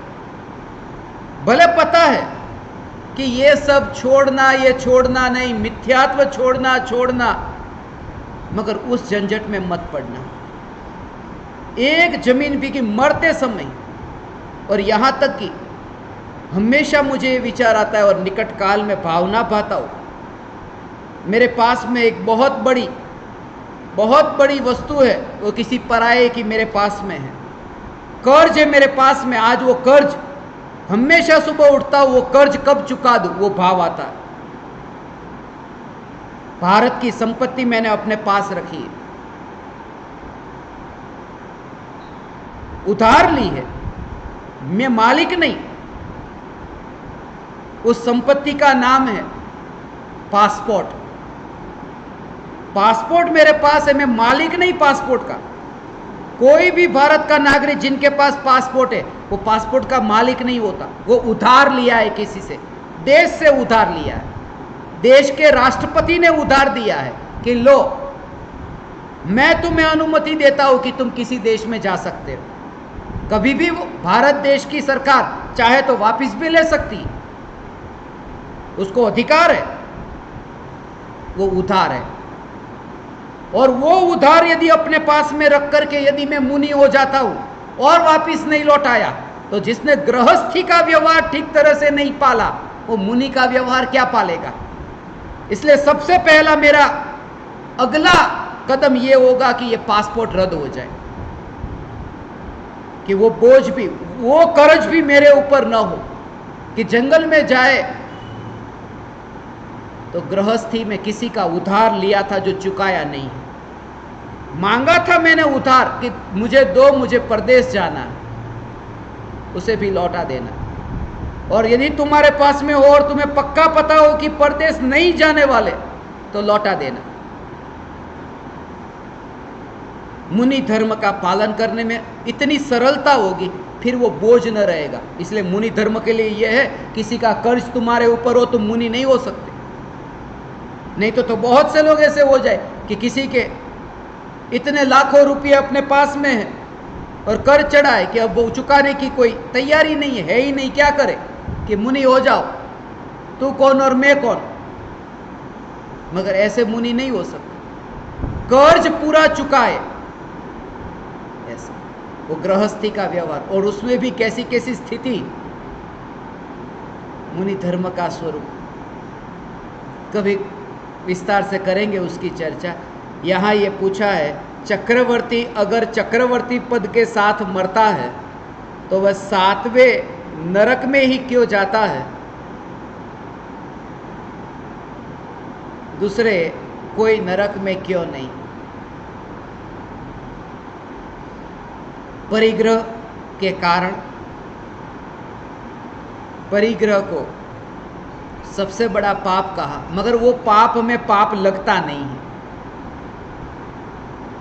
भले पता है कि ये सब छोड़ना, ये छोड़ना नहीं, मिथ्यात्व छोड़ना, मगर उस झंझट में मत पड़ना। एक जमीन भी कि मरते समय, और यहां तक कि हमेशा मुझे ये विचार आता है और निकट काल में भावना पाता हूं, मेरे पास में एक बहुत बड़ी वस्तु है, वो किसी पराये की मेरे पास में है, कर्ज है मेरे पास में। आज वो कर्ज हमेशा सुबह उठता हूं, वो कर्ज कब चुका दूं, वो भाव आता है। भारत की संपत्ति मैंने अपने पास रखी है, उधार ली है, मैं मालिक नहीं। उस संपत्ति का नाम है पासपोर्ट। पासपोर्ट मेरे पास है, मैं मालिक नहीं पासपोर्ट का। कोई भी भारत का नागरिक जिनके पास पासपोर्ट है, वो पासपोर्ट का मालिक नहीं होता। वो उधार लिया है किसी से, देश से उधार लिया है, देश के राष्ट्रपति ने उधार दिया है कि लो, मैं तुम्हें अनुमति देता हूं कि तुम किसी देश में जा सकते हो। कभी भी वो भारत देश की सरकार चाहे तो वापस भी ले सकती है, उसको अधिकार है। वो उधार है, और वो उधार यदि अपने पास में रख करके यदि मैं मुनि हो जाता हूं और वापिस नहीं लौटाया, तो जिसने गृहस्थी का व्यवहार ठीक तरह से नहीं पाला, वो मुनि का व्यवहार क्या पालेगा। इसलिए सबसे पहला मेरा अगला कदम ये होगा कि ये पासपोर्ट रद्द हो जाए, कि वो बोझ भी, वो कर्ज भी मेरे ऊपर न हो, कि जंगल में जाए तो गृहस्थी में किसी का उधार लिया था जो चुकाया नहीं, मांगा था मैंने उधार कि मुझे दो, मुझे परदेश जाना है, उसे भी लौटा देना। और यदि तुम्हारे पास में हो और तुम्हें पक्का पता हो कि परदेश नहीं जाने वाले, तो लौटा देना। मुनि धर्म का पालन करने में इतनी सरलता होगी, फिर वो बोझ न रहेगा। इसलिए मुनि धर्म के लिए यह है, किसी का कर्ज तुम्हारे ऊपर हो तुम मुनि नहीं हो सकते। नहीं तो बहुत से लोग ऐसे हो जाए कि किसी के इतने लाखों रुपए अपने पास में है और कर्ज चढ़ा है कि अब वो चुकाने की कोई तैयारी नहीं है ही नहीं, क्या करे कि मुनि हो जाओ, तू कौन और मैं कौन। मगर ऐसे मुनि नहीं हो सकते, कर्ज पूरा चुकाए, ऐसा वो गृहस्थी का व्यवहार, और उसमें भी कैसी कैसी स्थिति, मुनि धर्म का स्वरूप। कभी विस्तार से करेंगे उसकी चर्चा। यहाँ ये पूछा है, चक्रवर्ती अगर चक्रवर्ती पद के साथ मरता है तो वह 7वें नरक में ही क्यों जाता है? दूसरे कोई नरक में क्यों नहीं? परिग्रह के कारण, परिग्रह को सबसे बड़ा पाप कहा, मगर वो पाप में पाप लगता नहीं है।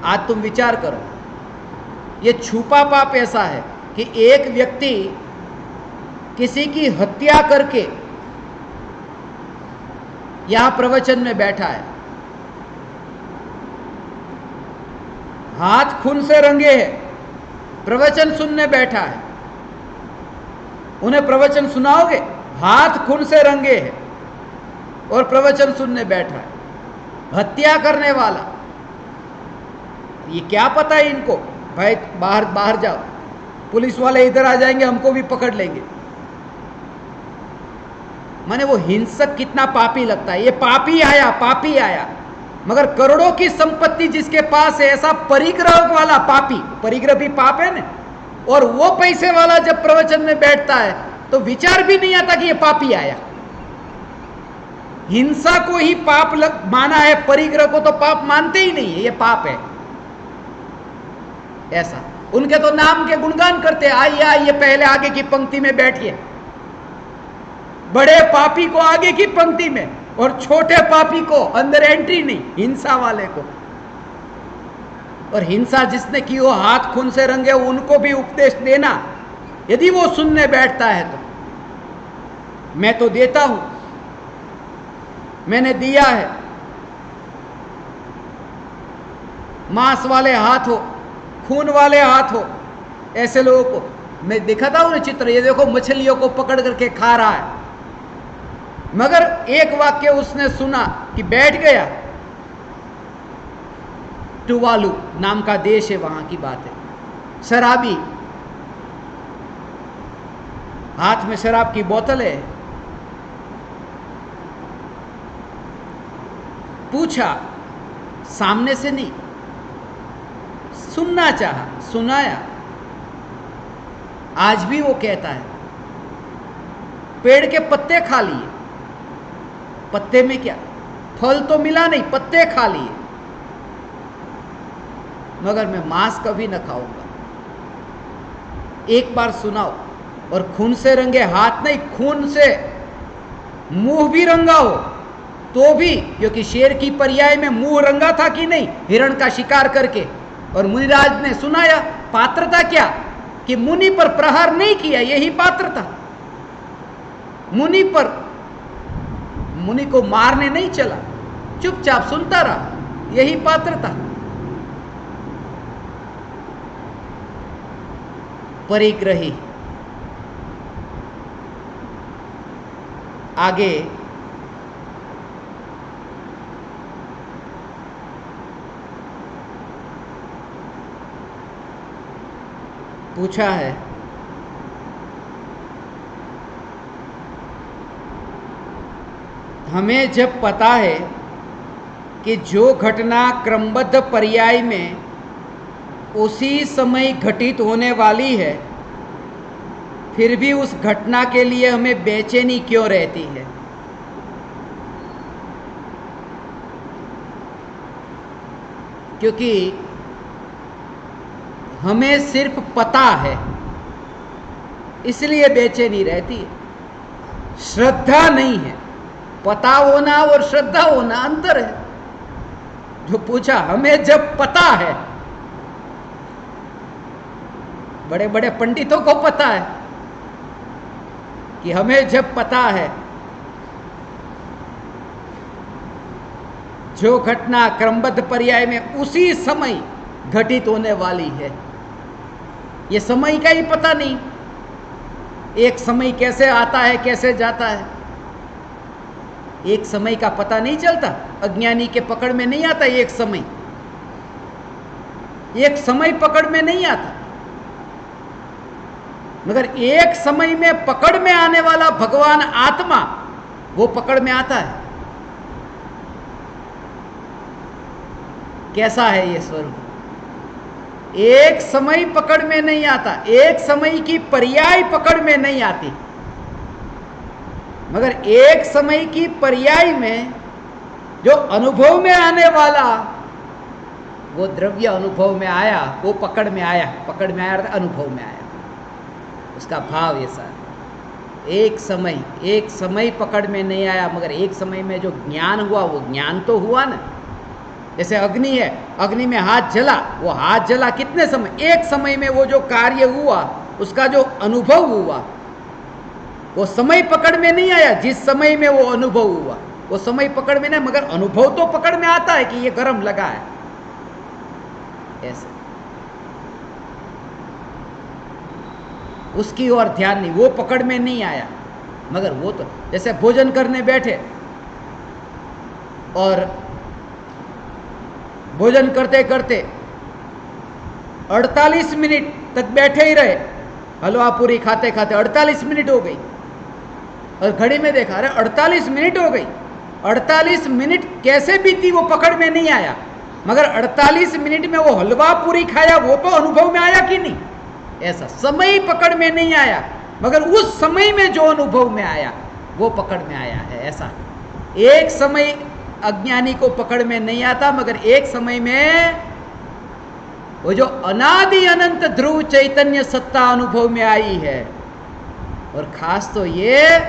आज तुम विचार करो, ये छुपा पाप ऐसा है कि एक व्यक्ति किसी की हत्या करके यहां प्रवचन में बैठा है, हाथ खून से रंगे है, प्रवचन सुनने बैठा है। उन्हें प्रवचन सुनाओगे? हाथ खून से रंगे है और प्रवचन सुनने बैठा है। हत्या करने वाला, ये क्या पता है इनको, भाई बाहर बाहर जाओ, पुलिस वाले इधर आ जाएंगे, हमको भी पकड़ लेंगे। माने वो हिंसक कितना पापी लगता है। ये पापी आया, पापी आया, मगर करोड़ों की संपत्ति जिसके पास है, ऐसा परिग्रह वाला पापी, परिग्रह भी पाप है ना, और वो पैसे वाला जब प्रवचन में बैठता है तो विचार भी नहीं आता कि ये पापी आया। हिंसा को ही पाप माना है, परिग्रह को तो पाप मानते ही नहीं है, ये पाप है। ऐसा उनके तो नाम के गुणगान करते, आइए आइए पहले आगे की पंक्ति में बैठिए। बड़े पापी को आगे की पंक्ति में और छोटे पापी को अंदर एंट्री नहीं, हिंसा वाले को। और हिंसा जिसने की वो हाथ खून से रंगे, उनको भी उपदेश देना, यदि वो सुनने बैठता है तो। मैं तो देता हूं, मैंने दिया है। मांस वाले हाथ हो, खून वाले हाथ हो, ऐसे लोगों को मैं दिखाता हूं ना चित्र। ये देखो मछलियों को पकड़ करके खा रहा है, मगर एक वाक्य उसने सुना कि बैठ गया। टुवालू नाम का देश है, वहां की बात है। शराबी, हाथ में शराब की बोतल है। पूछा, सामने से नहीं, सुनना चाहा, सुनाया। आज भी वो कहता है, पेड़ के पत्ते खा लिए, पत्ते में क्या, फल तो मिला नहीं, पत्ते खा लिए, मगर मैं मांस कभी न खाऊंगा। एक बार सुनाओ, और खून से रंगे हाथ नहीं, खून से मुंह भी रंगा हो तो भी, क्योंकि शेर की पर्याय में मुंह रंगा था कि नहीं, हिरण का शिकार करके। और मुनिराज ने सुनाया, पात्रता क्या कि मुनि पर प्रहार नहीं किया, यही पात्रता। मुनि पर, मुनि को मारने नहीं चला, चुपचाप सुनता रहा, यही पात्रता। परिग्रही। आगे पूछा है, हमें जब पता है कि जो घटना क्रमबद्ध पर्याय में उसी समय घटित होने वाली है, फिर भी उस घटना के लिए हमें बेचैनी क्यों रहती है? क्योंकि हमें सिर्फ पता है, इसलिए बेचैनी रहती है। श्रद्धा नहीं है। पता होना और श्रद्धा होना अंतर है। जो पूछा, हमें जब पता है, बड़े बड़े पंडितों को पता है कि हमें जब पता है जो घटना क्रमबद्ध पर्याय में उसी समय घटित होने वाली है, ये समय का ही पता नहीं। एक समय कैसे आता है, कैसे जाता है, एक समय का पता नहीं चलता। अज्ञानी के पकड़ में नहीं आता एक समय, एक समय पकड़ में नहीं आता। मगर एक समय में पकड़ में आने वाला भगवान आत्मा, वो पकड़ में आता है। कैसा है ये स्वरूप। एक समय पकड़ में नहीं आता, एक समय की पर्याय पकड़ में नहीं आती, मगर एक समय की पर्याय में जो अनुभव में आने वाला वो द्रव्य अनुभव में आया, वो पकड़ में आया, पकड़ में आया अनुभव में आया, उसका भाव ये सारा। एक समय पकड़ में नहीं आया, मगर एक समय में जो ज्ञान हुआ वो ज्ञान तो हुआ ना। जैसे अग्नि है, अग्नि में हाथ जला, वो हाथ जला कितने समय, एक समय में वो जो कार्य हुआ उसका जो अनुभव हुआ वो समय पकड़ में नहीं आया। जिस समय में वो अनुभव हुआ वो समय पकड़ में नहीं, मगर अनुभव तो पकड़ में आता है कि ये गर्म लगा है, ऐसे उसकी ओर ध्यान नहीं, वो पकड़ में नहीं आया। मगर वो तो जैसे भोजन करने बैठे और भोजन करते करते 48 मिनट तक बैठे ही रहे, हलवा पूरी खाते खाते 48 मिनट हो गई, और घड़ी में देखा अरे 48 मिनट हो गई। 48 मिनट कैसे बीती वो पकड़ में नहीं आया, मगर 48 मिनट में वो हलवा पूरी खाया वो तो अनुभव में आया कि नहीं। ऐसा समय पकड़ में नहीं आया, मगर उस समय में जो अनुभव में आया वो पकड़ में आया है। ऐसा एक समय अज्ञानी को पकड़ में नहीं आता, मगर एक समय में वो जो अनादि अनंत ध्रुव चैतन्य सत्ता अनुभव में आई है। और खास तो ये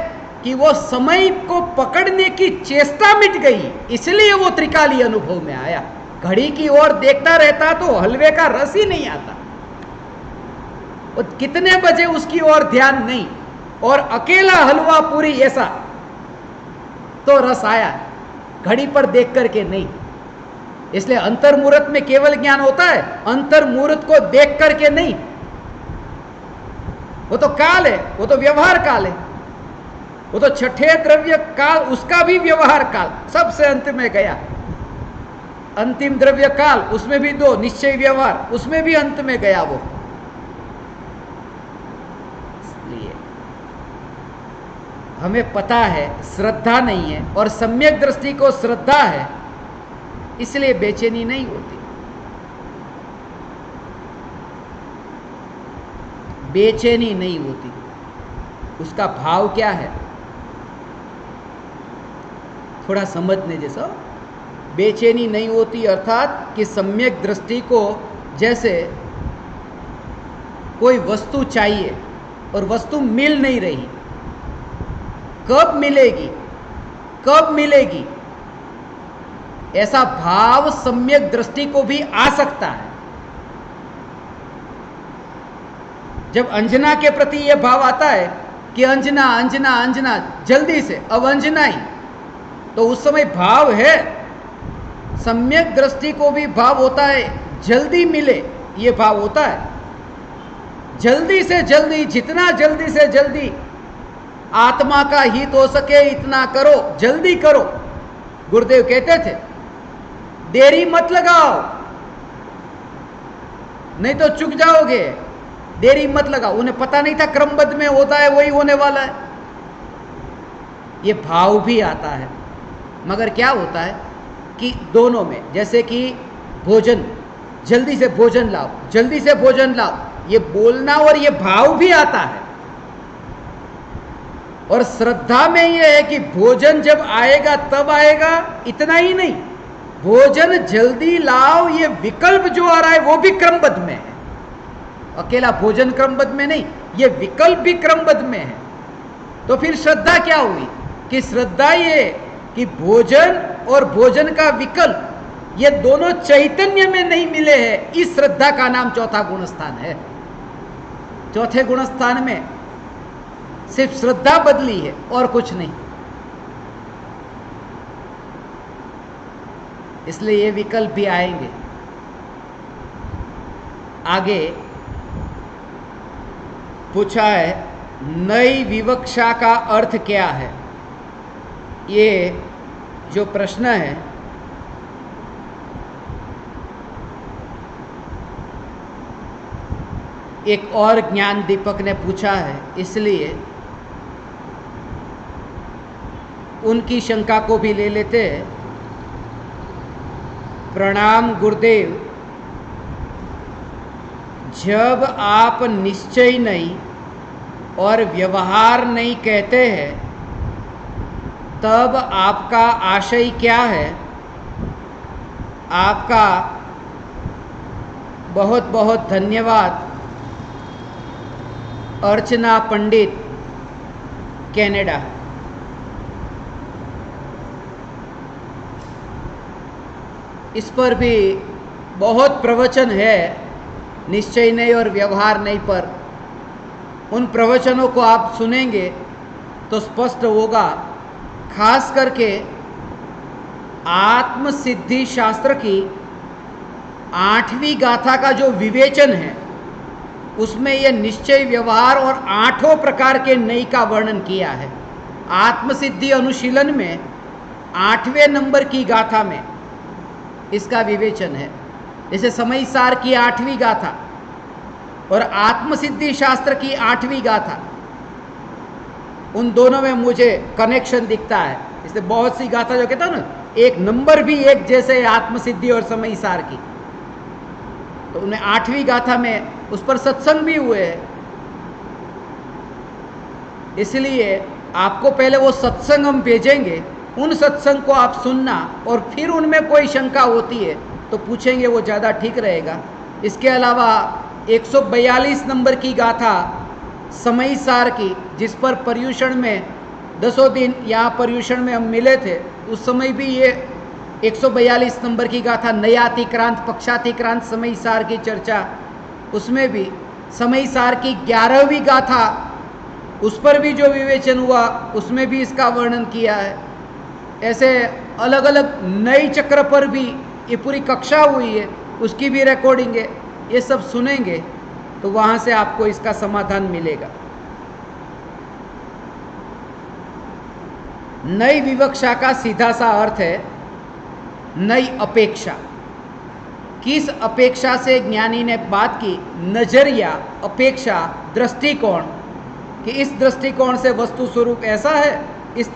कि वो समय को पकड़ने की चेष्टा मिट गई, इसलिए वो त्रिकाली अनुभव में आया। घड़ी की ओर देखता रहता तो हलवे का रस ही नहीं आता, वो कितने बजे उसकी ओर ध्यान नहीं, और अकेला हलवा पूरी ऐसा तो रस आया, घड़ी पर देख करके नहीं। इसलिए अंतर मुहूर्त में केवल ज्ञान होता है, अंतर मुहूर्त को देख करके नहीं। वो तो काल है, वो तो व्यवहार काल है, वो तो छठे द्रव्य काल, उसका भी व्यवहार काल सबसे अंत में गया। अंतिम द्रव्य काल, उसमें भी दो निश्चय व्यवहार, उसमें भी अंत में गया वो। इसलिए हमें पता है श्रद्धा नहीं है, और सम्यक दृष्टि को श्रद्धा है, इसलिए बेचैनी नहीं होती। बेचैनी नहीं होती, उसका भाव क्या है थोड़ा समझने जैसा। बेचैनी नहीं होती अर्थात कि सम्यक दृष्टि को जैसे कोई वस्तु चाहिए और वस्तु मिल नहीं रही, कब मिलेगी, कब मिलेगी, ऐसा भाव सम्यक दृष्टि को भी आ सकता है। जब अंजना के प्रति यह भाव आता है कि अंजना अंजना अंजना जल्दी से, अब अंजना ही, तो उस समय भाव है। सम्यक दृष्टि को भी भाव होता है जल्दी मिले, ये भाव होता है। जल्दी से जल्दी, जितना जल्दी से जल्दी आत्मा का हित हो सके इतना करो, जल्दी करो। गुरुदेव कहते थे देरी मत लगाओ नहीं तो चूक जाओगे, देरी मत लगाओ। उन्हें पता नहीं था क्रमबद्ध में होता है वही होने वाला है, ये भाव भी आता है। मगर क्या होता है कि दोनों में, जैसे कि भोजन, जल्दी से भोजन लाओ, जल्दी से भोजन लाओ, ये बोलना और ये भाव भी आता है। और श्रद्धा में ये है कि भोजन जब आएगा तब आएगा, इतना ही नहीं, भोजन जल्दी लाओ, ये विकल्प जो आ रहा है वो भी क्रमबद्ध में है। अकेला भोजन क्रमबद्ध में नहीं, ये विकल्प भी क्रमबद्ध में है। तो फिर श्रद्धा क्या हुई कि श्रद्धा ये कि भोजन और भोजन का विकल्प ये दोनों चैतन्य में नहीं मिले हैं, इस श्रद्धा का नाम चौथा गुणस्थान है। चौथे गुणस्थान में सिर्फ श्रद्धा बदली है और कुछ नहीं। इसलिए ये विकल्प भी आएंगे आगे। पूछा है नई विवक्षा का अर्थ क्या है। ये जो प्रश्न है एक और ज्ञान दीपक ने पूछा है, इसलिए उनकी शंका को भी ले लेते हैं। प्रणाम गुरुदेव। जब आप निश्चय नहीं और व्यवहार नहीं कहते हैं तब आपका आशय क्या है? आपका बहुत बहुत धन्यवाद। अर्चना पंडित, कनाडा। इस पर भी बहुत प्रवचन है, निश्चय नहीं और व्यवहार नहीं पर। उन प्रवचनों को आप सुनेंगे तो स्पष्ट होगा। खास करके आत्म सिद्धि शास्त्र की 8वीं गाथा का जो विवेचन है उसमें यह निश्चय, व्यवहार और 8 प्रकार के नई का वर्णन किया है। आत्मसिद्धि अनुशीलन में 8वें नंबर की गाथा में इसका विवेचन है। जैसे समय सार की 8वीं गाथा और आत्मसिद्धि शास्त्र की 8वीं गाथा, उन दोनों में मुझे कनेक्शन दिखता है। इसलिए बहुत सी गाथा जो कहता हूं ना, एक नंबर भी एक जैसे आत्मसिद्धि और समय सार की, तो उन्हें 8वीं गाथा में उस पर सत्संग भी हुए हैं। इसलिए आपको पहले वो सत्संग हम भेजेंगे, उन सत्संग को आप सुनना और फिर उनमें कोई शंका होती है तो पूछेंगे, वो ज़्यादा ठीक रहेगा। इसके अलावा 142 नंबर की गाथा समय सार की, जिस पर पर्युषण में 10 दिन यहाँ पर्युषण में हम मिले थे, उस समय भी ये 142 नंबर की गाथा नयातिक्रांत पक्षातिक्रांत समय सार की चर्चा, उसमें भी समय सार की 11वीं गाथा, उस पर भी जो विवेचन हुआ उसमें भी इसका वर्णन किया है। ऐसे अलग अलग नई चक्र पर भी ये पूरी कक्षा हुई है, उसकी भी रिकॉर्डिंग है। ये सब सुनेंगे तो वहाँ से आपको इसका समाधान मिलेगा। नई विवक्षा का सीधा सा अर्थ है नई अपेक्षा। किस अपेक्षा से ज्ञानी ने बात की? नजरिया, अपेक्षा, दृष्टिकोण, कि इस दृष्टिकोण से वस्तु स्वरूप ऐसा है, इस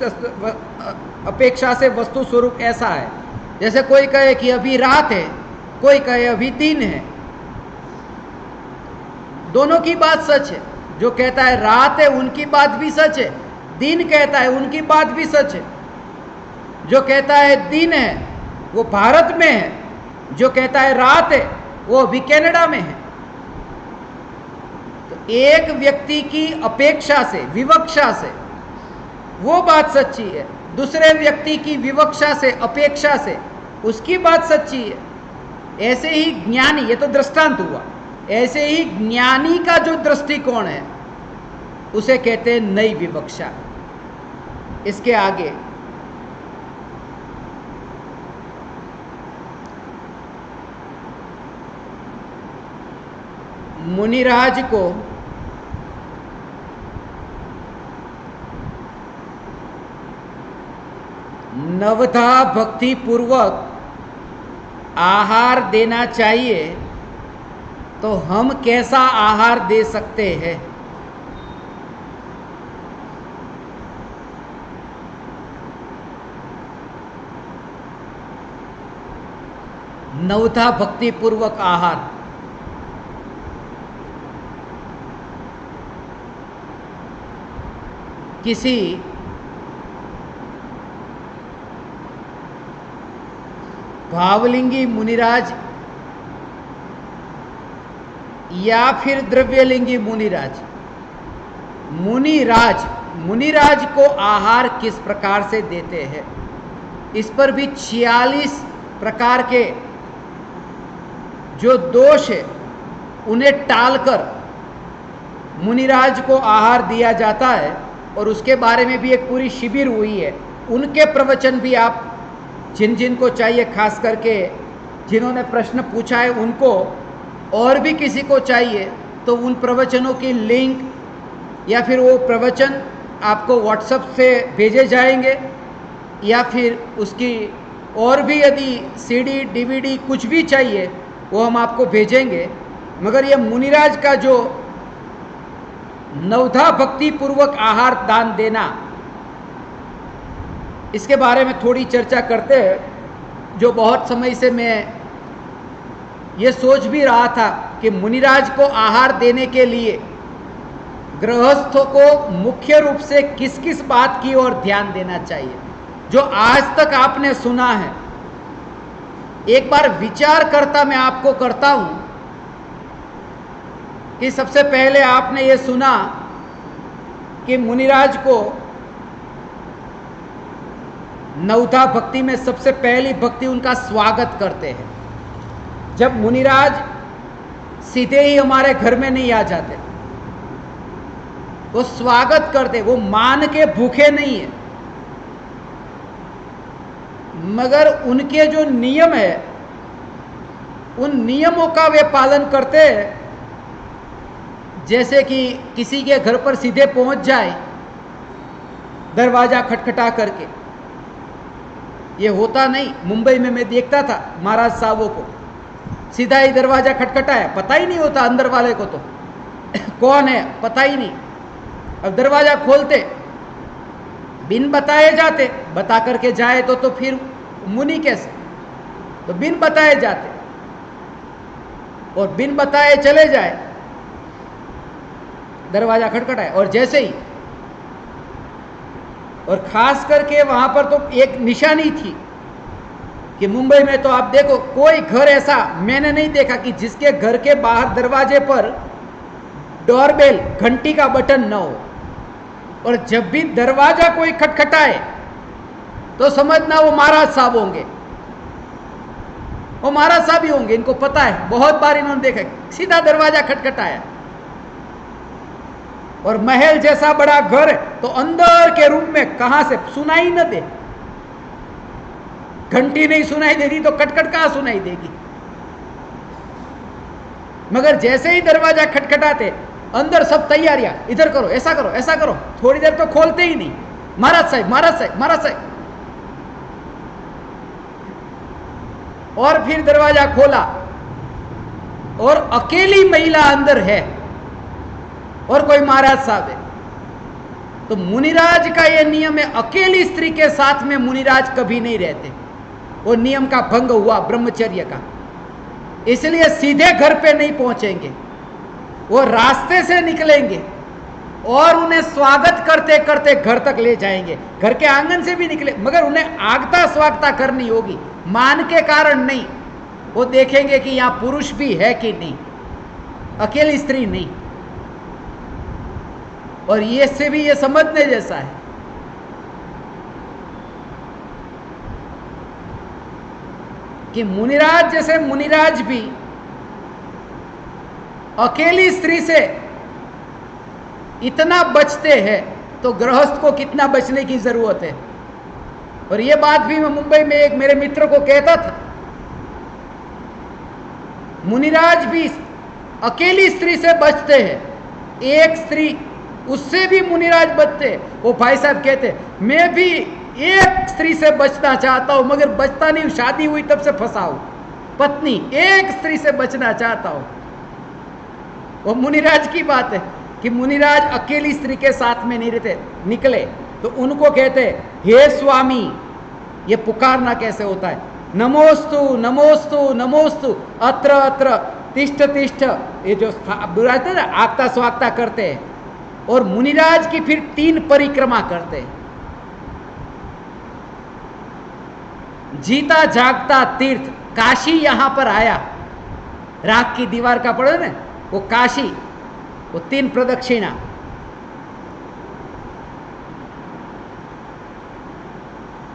अपेक्षा से वस्तु स्वरूप ऐसा है। जैसे कोई कहे कि अभी रात है, कोई कहे अभी दिन है। दोनों की बात सच है। जो कहता है रात है उनकी बात भी सच है, दिन कहता है उनकी बात भी सच है। जो कहता है दिन है वो भारत में है, जो कहता है रात है वो अभी कनाडा में है। तो एक व्यक्ति की अपेक्षा से, विवक्षा से वो बात सच्ची है, दूसरे व्यक्ति की विवक्षा से, अपेक्षा से उसकी बात सच्ची है। ऐसे ही ज्ञानी, ये तो दृष्टांत हुआ, ऐसे ही ज्ञानी का जो दृष्टिकोण है उसे कहते हैं नई विवक्षा। इसके आगे मुनिराज को नवधा भक्ति पूर्वक आहार देना चाहिए, तो हम कैसा आहार दे सकते हैं? नवधा भक्ति पूर्वक आहार, किसी भावलिंगी मुनिराज या फिर द्रव्यलिंगी मुनिराज, मुनिराज को आहार किस प्रकार से देते हैं? इस पर भी 46 प्रकार के जो दोष है उन्हें टालकर मुनिराज को आहार दिया जाता है। और उसके बारे में भी एक पूरी शिविर हुई है। उनके प्रवचन भी आप जिन जिन को चाहिए, खास करके जिन्होंने प्रश्न पूछा है उनको, और भी किसी को चाहिए तो उन प्रवचनों की लिंक या फिर वो प्रवचन आपको व्हाट्सएप से भेजे जाएंगे, या फिर उसकी और भी यदि सीडी डीवीडी कुछ भी चाहिए वो हम आपको भेजेंगे। मगर ये मुनिराज का जो नवधा भक्ति पूर्वक आहार दान देना, इसके बारे में थोड़ी चर्चा करते हैं। जो बहुत समय से मैं ये सोच भी रहा था कि मुनिराज को आहार देने के लिए गृहस्थों को मुख्य रूप से किस किस बात की ओर ध्यान देना चाहिए, जो आज तक आपने सुना है। एक बार विचार करता मैं आपको करता हूं कि सबसे पहले आपने ये सुना कि मुनिराज को नवधा भक्ति में सबसे पहली भक्ति उनका स्वागत करते हैं। जब मुनिराज सीधे ही हमारे घर में नहीं आ जाते, वो स्वागत करते, वो मान के भूखे नहीं है, मगर उनके जो नियम है उन नियमों का वे पालन करते हैं। जैसे कि किसी के घर पर सीधे पहुंच जाए दरवाजा खटखटा करके, ये होता नहीं। मुंबई में मैं देखता था महाराज साहबों को, सीधा ही दरवाजा खटखटाया, पता ही नहीं होता अंदर वाले को तो कौन है, पता ही नहीं। अब दरवाजा खोलते, बिन बताए जाते, बता करके जाए तो फिर मुनि कैसे, तो बिन बताए जाते और बिन बताए चले जाए, दरवाजा खटखटाए और जैसे ही। और खास करके वहां पर तो एक निशानी थी कि मुंबई में तो आप देखो कोई घर ऐसा मैंने नहीं देखा कि जिसके घर के बाहर दरवाजे पर डोरबेल घंटी का बटन न हो। और जब भी दरवाजा कोई खटखटाए तो समझना वो महाराज साहब होंगे, वो महाराज साहब ही होंगे, इनको पता है। बहुत बार इन्होंने देखा सीधा दरवाजा खटखटाया। और महल जैसा बड़ा घर तो अंदर के रूम में कहां से सुनाई न दे, घंटी नहीं सुनाई देगी तो कटकट कहां सुनाई देगी। मगर जैसे ही दरवाजा खटखटाते अंदर सब तैयारियां, इधर करो, ऐसा करो, ऐसा करो। थोड़ी देर तो खोलते ही नहीं, महाराज साहब, महाराज साहब, महाराज साहब। और फिर दरवाजा खोला और अकेली महिला अंदर है और कोई महाराज साहब है। तो मुनिराज का यह नियम है, अकेली स्त्री के साथ में मुनिराज कभी नहीं रहते। वो नियम का भंग हुआ ब्रह्मचर्य का, इसलिए सीधे घर पे नहीं पहुंचेंगे, वो रास्ते से निकलेंगे और उन्हें स्वागत करते करते घर तक ले जाएंगे। घर के आंगन से भी निकले, मगर उन्हें आगता स्वागता करनी होगी, मान के कारण नहीं। वो देखेंगे कि यहां पुरुष भी है कि नहीं, अकेली स्त्री नहीं। और ये से भी ये समझने जैसा है कि मुनिराज जैसे मुनिराज भी अकेली स्त्री से इतना बचते हैं, तो गृहस्थ को कितना बचने की जरूरत है। और ये बात भी मैं मुंबई में एक मेरे मित्र को कहता था, मुनिराज भी अकेली स्त्री से बचते हैं, एक स्त्री उससे भी मुनिराज बचते। वो भाई साहब कहते मैं भी एक स्त्री से बचना चाहता हूं, मगर बचता नहीं, शादी हुई तब से फंसा हूं, पत्नी एक स्त्री से बचना चाहता हूं। वो मुनिराज की बात है कि मुनिराज अकेली स्त्री के साथ में नहीं रहते, निकले तो उनको कहते हे स्वामी। ये पुकारना कैसे होता है, नमोस्तु नमोस्तु नमोस्तु, अत्र अत्र, तिष्ठ तिष्ठ, ये जो बुलाते ना आगता स्वागता करते हैं। और मुनिराज की फिर 3 परिक्रमा करते हैं, जीता जागता तीर्थ। काशी यहां पर आया, राख की दीवार का पड़े ना, वो काशी, वो 3 प्रदक्षिणा।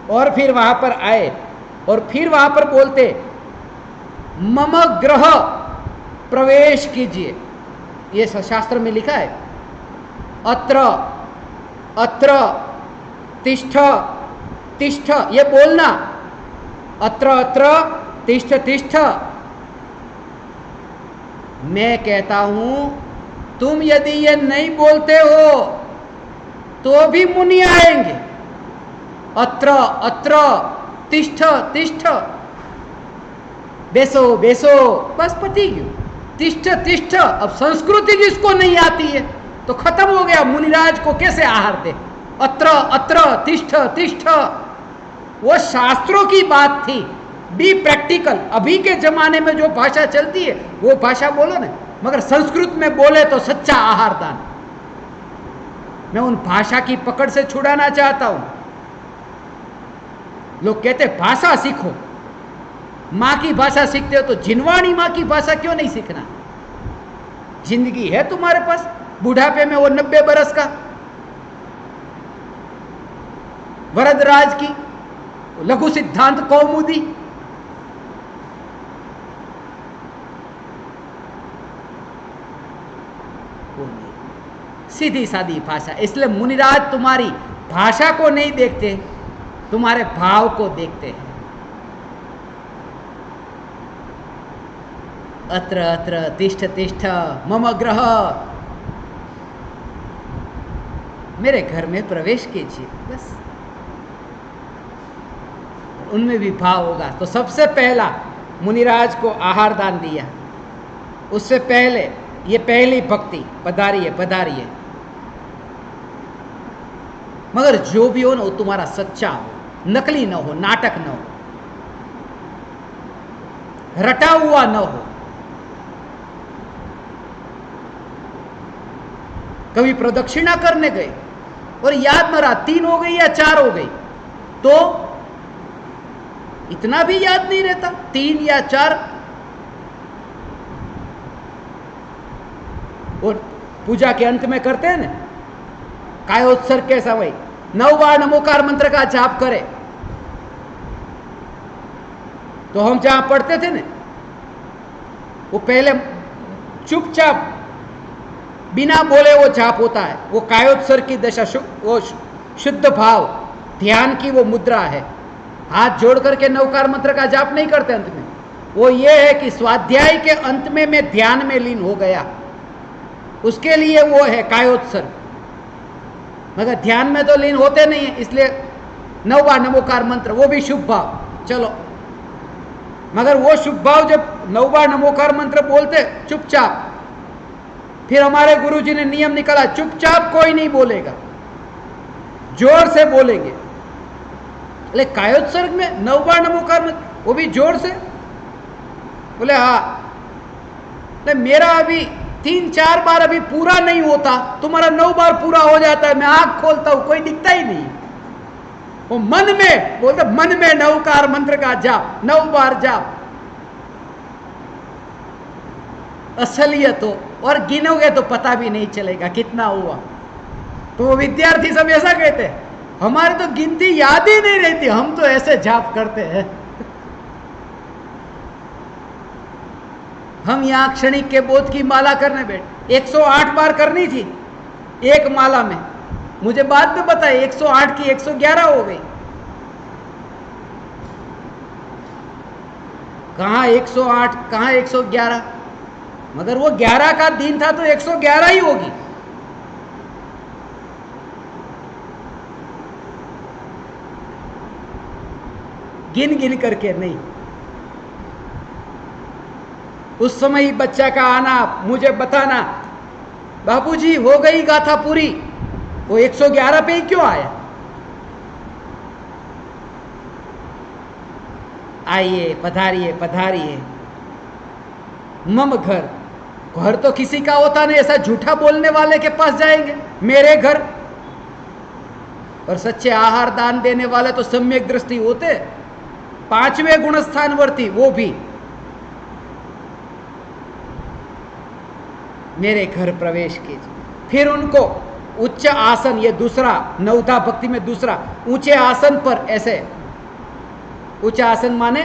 और फिर वहां पर आए और फिर वहां पर बोलते मम ग्रह प्रवेश कीजिए। ये शास्त्र में लिखा है, अत्र अत्र तिष्ठ तिष्ठ, ये बोलना, अत्र अत्र तिष्ठ तिष्ठ। मैं कहता हूं तुम यदि ये नहीं बोलते हो तो भी मुनि आएंगे। अत्र अत्र तिष्ठ तिष्ठ, बेसो बेसो, बस पति क्यों, तिष्ठ तिष्ठ। अब संस्कृति जिसको नहीं आती है तो खत्म हो गया, मुनिराज को कैसे आहार दे। अत्र अत्र तिष्ठ तिष्ठ, वो शास्त्रों की बात थी, बी प्रैक्टिकल। अभी के जमाने में जो भाषा चलती है वो भाषा बोलो ना, मगर संस्कृत में बोले तो सच्चा आहार दान। मैं उन भाषा की पकड़ से छुड़ाना चाहता हूं। लोग कहते भाषा सीखो, मां की भाषा सीखते हो तो जिनवाणी मां की भाषा क्यों नहीं सीखना? जिंदगी है तुम्हारे पास, बुढ़ापे में वो 90 बरस का वरदराज की लघु सिद्धांत कौमुदी, सीधी सादी भाषा। इसलिए मुनिराज तुम्हारी भाषा को नहीं देखते, तुम्हारे भाव को देखते हैं। अत्र अत्र तिष्ठ तिष्ठ मम ग्रह, मेरे घर में प्रवेश कीजिए, बस। उनमें भी भाव होगा। तो सबसे पहला मुनिराज को आहार दान दिया, उससे पहले ये पहली भक्ति, पधारिए पधारिए। मगर जो भी हो ना वो तुम्हारा सच्चा हो, नकली न हो, नाटक न हो, रटा हुआ न हो। कभी प्रदक्षिणा करने गए और याद न रहा 3 हो गई या 4 हो गई, तो इतना भी याद नहीं रहता 3 या 4। और पूजा के अंत में करते हैं ना कायोत्सर्ग के समय 9 बार नमोकार मंत्र का जाप करे। तो हम जहां पढ़ते थे ना, वो पहले चुपचाप बिना बोले वो जाप होता है। वो कायोत्सर्ग की दशा, वो शुद्ध भाव ध्यान की वो मुद्रा है। हाथ जोड़ करके नवकार मंत्र का जाप नहीं करते अंत में। वो ये है कि स्वाध्याय के अंत में मैं ध्यान में लीन हो गया, उसके लिए वो है कायोत्सर्ग। मगर ध्यान में तो लीन होते नहीं है, इसलिए 9 बार नमोकार मंत्र, वो भी शुभ भाव। चलो, मगर वो शुभ भाव जब 9 बार नमोकार मंत्र बोलते चुपचाप, फिर हमारे गुरुजी ने नियम निकाला चुपचाप कोई नहीं बोलेगा, जोर से बोलेंगे। बोले कायोत्सर्ग में 9 बार नमोकार मंत्र, वो भी जोर से? बोले हाँ। मेरा अभी 3-4 बार अभी पूरा नहीं होता, तुम्हारा 9 बार पूरा हो जाता है। मैं आंख खोलता हूं, कोई दिखता ही नहीं। वो मन में बोलते, मन में नवकार मंत्र का जाप, 9 बार जाप। असलियत हो और गिनोगे तो पता भी नहीं चलेगा कितना हुआ। तो वो विद्यार्थी सब ऐसा कहते हैं, हमारे तो गिनती याद ही नहीं रहती, हम तो ऐसे जाप करते हैं। हम यहां क्षणिक के बोध की माला करने बैठे, 108 बार करनी थी एक माला में। मुझे बाद में बताए 108 की 111 हो गई। कहां 108, कहां 111? मगर वो 11 का दिन था तो 111 ही होगी। गिन गिन करके नहीं। उस समय ही बच्चा का आना, मुझे बताना, बाबूजी हो गई गाथा पूरी, वो 111 पे ही क्यों आया? आइए पधारिए पधारिए। मम घर, घर तो किसी का होता नहीं, ऐसा झूठा बोलने वाले के पास जाएंगे मेरे घर। और सच्चे आहार दान देने वाले तो सम्यक दृष्टि होते, 5वें गुणस्थानवर्ती, वो भी मेरे घर प्रवेश कीजिए। फिर उनको उच्च आसन, ये दूसरा नवधा भक्ति में दूसरा, ऊंचे आसन पर ऐसे, उच्च आसन माने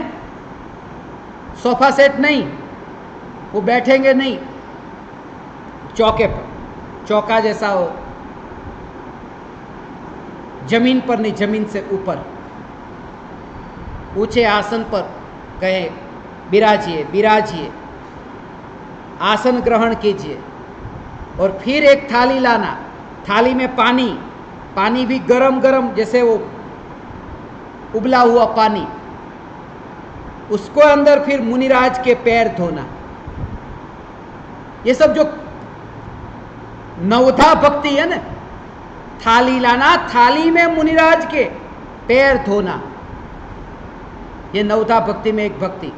सोफा सेट नहीं, वो बैठेंगे नहीं, चौके पर, चौका जैसा हो, जमीन पर नहीं, जमीन से ऊपर ऊंचे आसन पर कहे विराजिए विराजिए, आसन ग्रहण कीजिए। और फिर एक थाली लाना, थाली में पानी, पानी भी गरम गरम, जैसे वो उबला हुआ पानी, उसको अंदर फिर मुनिराज के पैर धोना। ये सब जो नवधा भक्ति है ना, थाली लाना, थाली में मुनिराज के पैर धोना, ये नवधा भक्ति में एक भक्ति।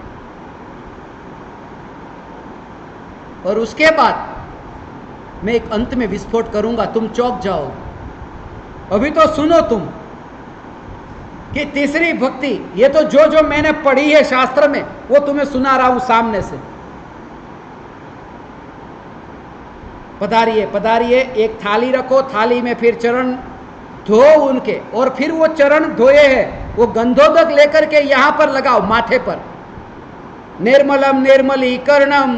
और उसके बाद मैं एक अंत में विस्फोट करूंगा, तुम चौंक जाओगे। अभी तो सुनो तुम कि तीसरी भक्ति, ये तो जो मैंने पढ़ी है शास्त्र में वो तुम्हें सुना रहा हूं सामने से। पधारिए पधारिए, एक थाली रखो, थाली में फिर चरण धो उनके, और फिर वो चरण धोए हैं वो गंधोदक लेकर के यहां पर लगाओ माथे पर। निर्मलम निर्मलीकरणम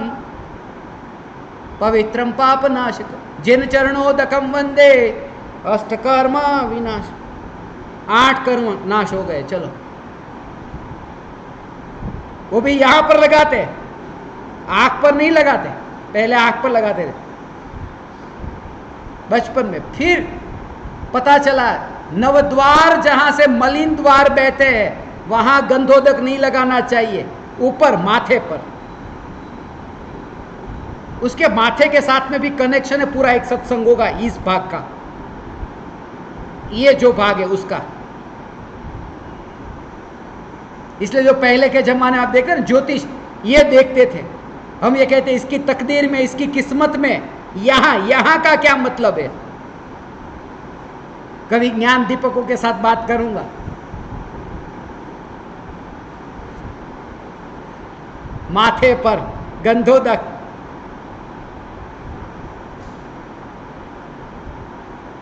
पवित्रम पापनाशक जिन चरणोदकम वंदे अष्टकर्म विनाश। 8 कर्म नाश हो गए। चलो, वो भी यहां पर लगाते, आंख पर नहीं लगाते, पहले आंख पर लगाते थे बचपन में। फिर पता चला नवद्वार जहां से मलिन द्वार बहते हैं वहां गंधोदक नहीं लगाना चाहिए, ऊपर माथे पर। उसके माथे के साथ में भी कनेक्शन है, पूरा एक सत्संग होगा इस भाग का, ये जो भाग है उसका। इसलिए जो पहले के जमाने आप देख रहे हैं ज्योतिष, ये देखते थे। हम ये कहते हैं इसकी तकदीर में, इसकी किस्मत में यहां का क्या मतलब है। कभी ज्ञान दीपकों के साथ बात करूंगा। माथे पर गंधोदक,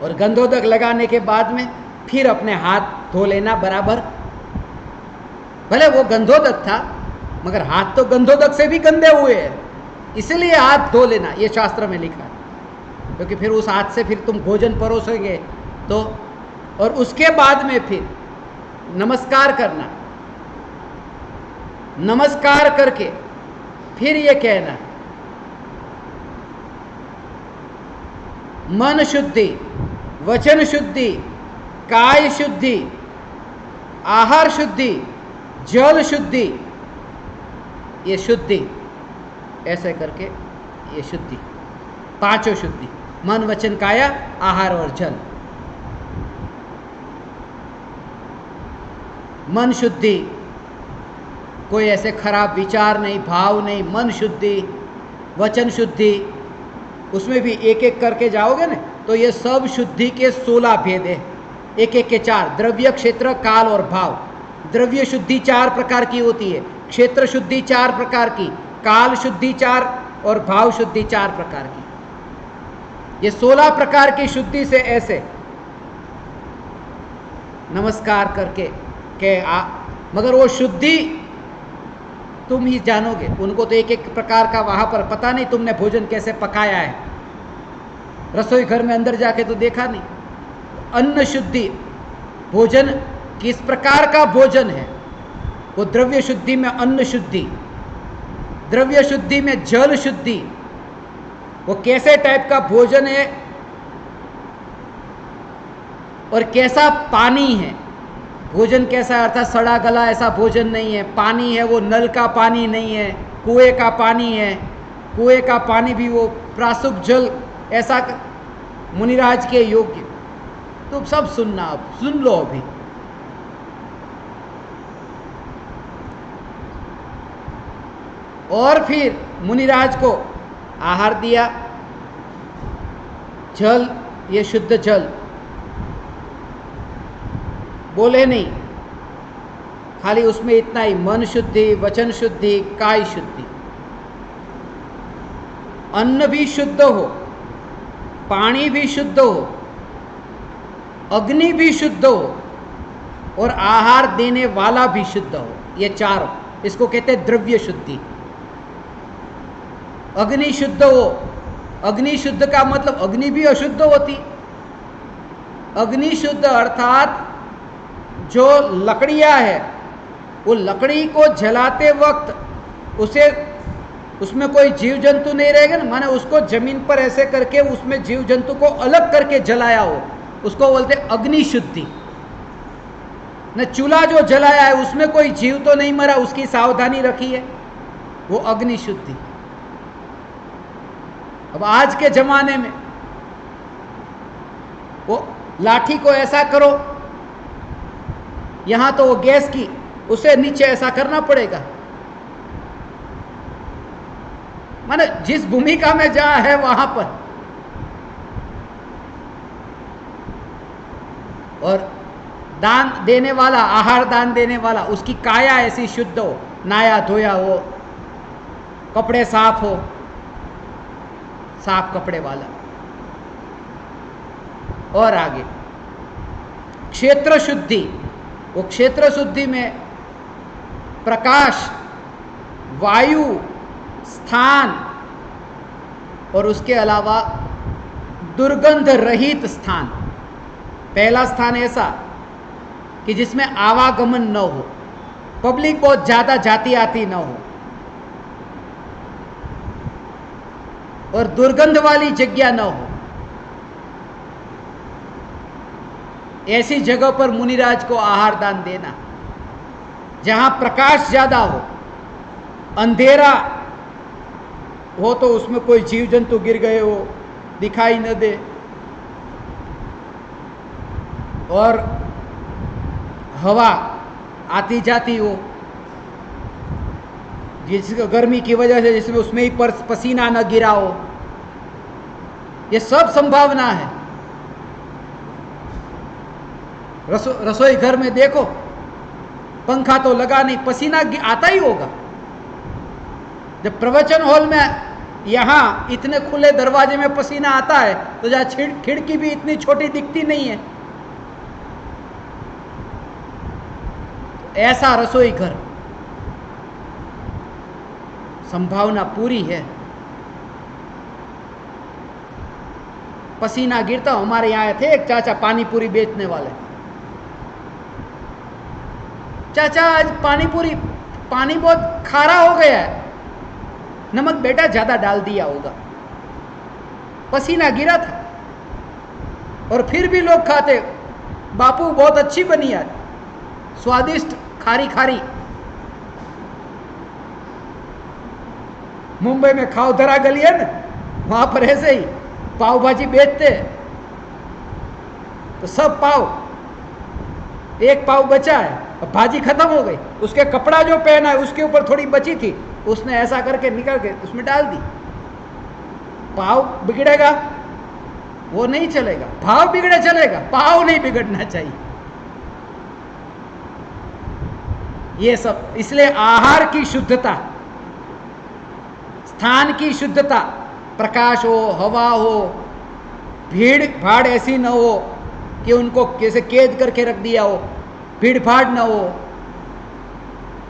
और गंधोदक लगाने के बाद में फिर अपने हाथ धो लेना बराबर। भले वो गंधोदक था मगर हाथ तो गंधोदक से भी गंदे हुए हैं, इसलिए हाथ धो लेना, ये शास्त्र में लिखा है। क्योंकि फिर उस हाथ से फिर तुम भोजन परोसोगे तो। और उसके बाद में फिर नमस्कार करना, नमस्कार करके फिर ये कहना मन शुद्धि, वचन शुद्धि, काय शुद्धि, आहार शुद्धि, जल शुद्धि, ये शुद्धि, ऐसे करके ये शुद्धि, पांचों शुद्धि, मन वचन काया आहार और जल। मन शुद्धि, कोई ऐसे खराब विचार नहीं, भाव नहीं, मन शुद्धि। वचन शुद्धि, उसमें भी एक एक करके जाओगे ना तो ये सब शुद्धि के 16 भेद है, एक एक के 4, द्रव्य, क्षेत्र, काल और भाव। द्रव्य शुद्धि 4 प्रकार की होती है, क्षेत्र शुद्धि 4 प्रकार की, काल शुद्धि 4 और भाव शुद्धि 4 प्रकार की। ये 16 प्रकार की शुद्धि से ऐसे नमस्कार करके मगर वो शुद्धि तुम ही जानोगे, उनको तो एक एक प्रकार का वहां पर पता नहीं तुमने भोजन कैसे पकाया है, रसोई घर में अंदर जाके तो देखा नहीं। अन्न शुद्धि, भोजन किस प्रकार का भोजन है, वो द्रव्य शुद्धि में अन्न शुद्धि, द्रव्य शुद्धि में जल शुद्धि, वो कैसे टाइप का भोजन है और कैसा पानी है। भोजन कैसा है अर्थात सड़ा गला ऐसा भोजन नहीं है, पानी है वो नल का पानी नहीं है, कुएं का पानी है, कुएं का पानी भी वो प्रासुक जल ऐसा मुनिराज के योग्य। तो सब सुनना, अब सुन लो अभी। और फिर मुनिराज को आहार दिया, जल, ये शुद्ध जल, बोले नहीं, खाली उसमें इतना ही, मन शुद्धि, वचन शुद्धि, काय शुद्धि। अन्न भी शुद्ध हो, पानी भी शुद्ध हो, अग्नि भी शुद्ध हो और आहार देने वाला भी शुद्ध हो। ये 4, इसको कहते हैं द्रव्य शुद्धि। अग्नि शुद्ध हो, अग्नि शुद्ध का मतलब अग्नि भी अशुद्ध होती। अग्नि शुद्ध अर्थात जो लकड़ियां है वो लकड़ी को जलाते वक्त उसमें कोई जीव जंतु नहीं रहेगा ना, माने उसको जमीन पर ऐसे करके उसमें जीव जंतु को अलग करके जलाया हो, उसको बोलते अग्नि शुद्धि। न चूल्हा जो जलाया है उसमें कोई जीव तो नहीं मरा, उसकी सावधानी रखी है, वो अग्नि शुद्धि। अब आज के जमाने में वो लाठी को ऐसा करो, यहां तो वो गैस की उसे नीचे ऐसा करना पड़ेगा। माने जिस भूमिका में जहां है वहां पर। और दान देने वाला, आहार दान देने वाला, उसकी काया ऐसी शुद्ध हो, नहाया धोया हो, कपड़े साफ हो, साफ कपड़े वाला। और आगे क्षेत्र शुद्धि, वो क्षेत्र शुद्धि में प्रकाश, वायु, स्थान और उसके अलावा दुर्गंध रहित स्थान। पहला स्थान ऐसा कि जिसमें आवागमन न हो, पब्लिक बहुत ज्यादा जाती आती न हो, और दुर्गंध वाली जगह न हो। ऐसी जगह पर मुनिराज को आहार दान देना। जहां प्रकाश ज्यादा हो, अंधेरा हो तो उसमें कोई जीव जंतु गिर गए हो, दिखाई न दे, और हवा आती जाती हो, जिसको गर्मी की वजह से जिसमें उसमें ही पसीना न गिरा हो, ये सब संभावना है। रसोई घर में देखो, पंखा तो लगा नहीं, पसीना आता ही होगा। जब प्रवचन हॉल में यहां इतने खुले दरवाजे में पसीना आता है तो जहां खिड़की भी इतनी छोटी दिखती नहीं है। ऐसा रसोई घर, संभावना पूरी है। पसीना गिरता। हमारे यहाँ थे एक चाचा पानी पूरी बेचने वाले। चाचा आज पानी बहुत खारा हो गया है, नमक बेटा ज्यादा डाल दिया होगा। पसीना गिरा था और फिर भी लोग खाते। बापू बहुत अच्छी बनी आज, स्वादिष्ट, खारी खारी। मुंबई में खावधरा गली है ना, वहां पर ऐसे ही पाव भाजी बेचते हैं। तो सब पाव, एक पाव बचा है, अब भाजी खत्म हो गई, उसके कपड़ा जो पहना है उसके ऊपर थोड़ी बची थी, उसने ऐसा करके निकाल के उसमें डाल दी। पाव बिगड़ेगा, वो नहीं चलेगा। भाव बिगड़े चलेगा, पाव नहीं बिगड़ना चाहिए। ये सब इसलिए आहार की शुद्धता, स्थान की शुद्धता, प्रकाश हो, हवा हो, भीड़ भाड़ ऐसी न हो कि उनको कैसे कैद करके रख दिया हो, भीड़ भाड़ न हो,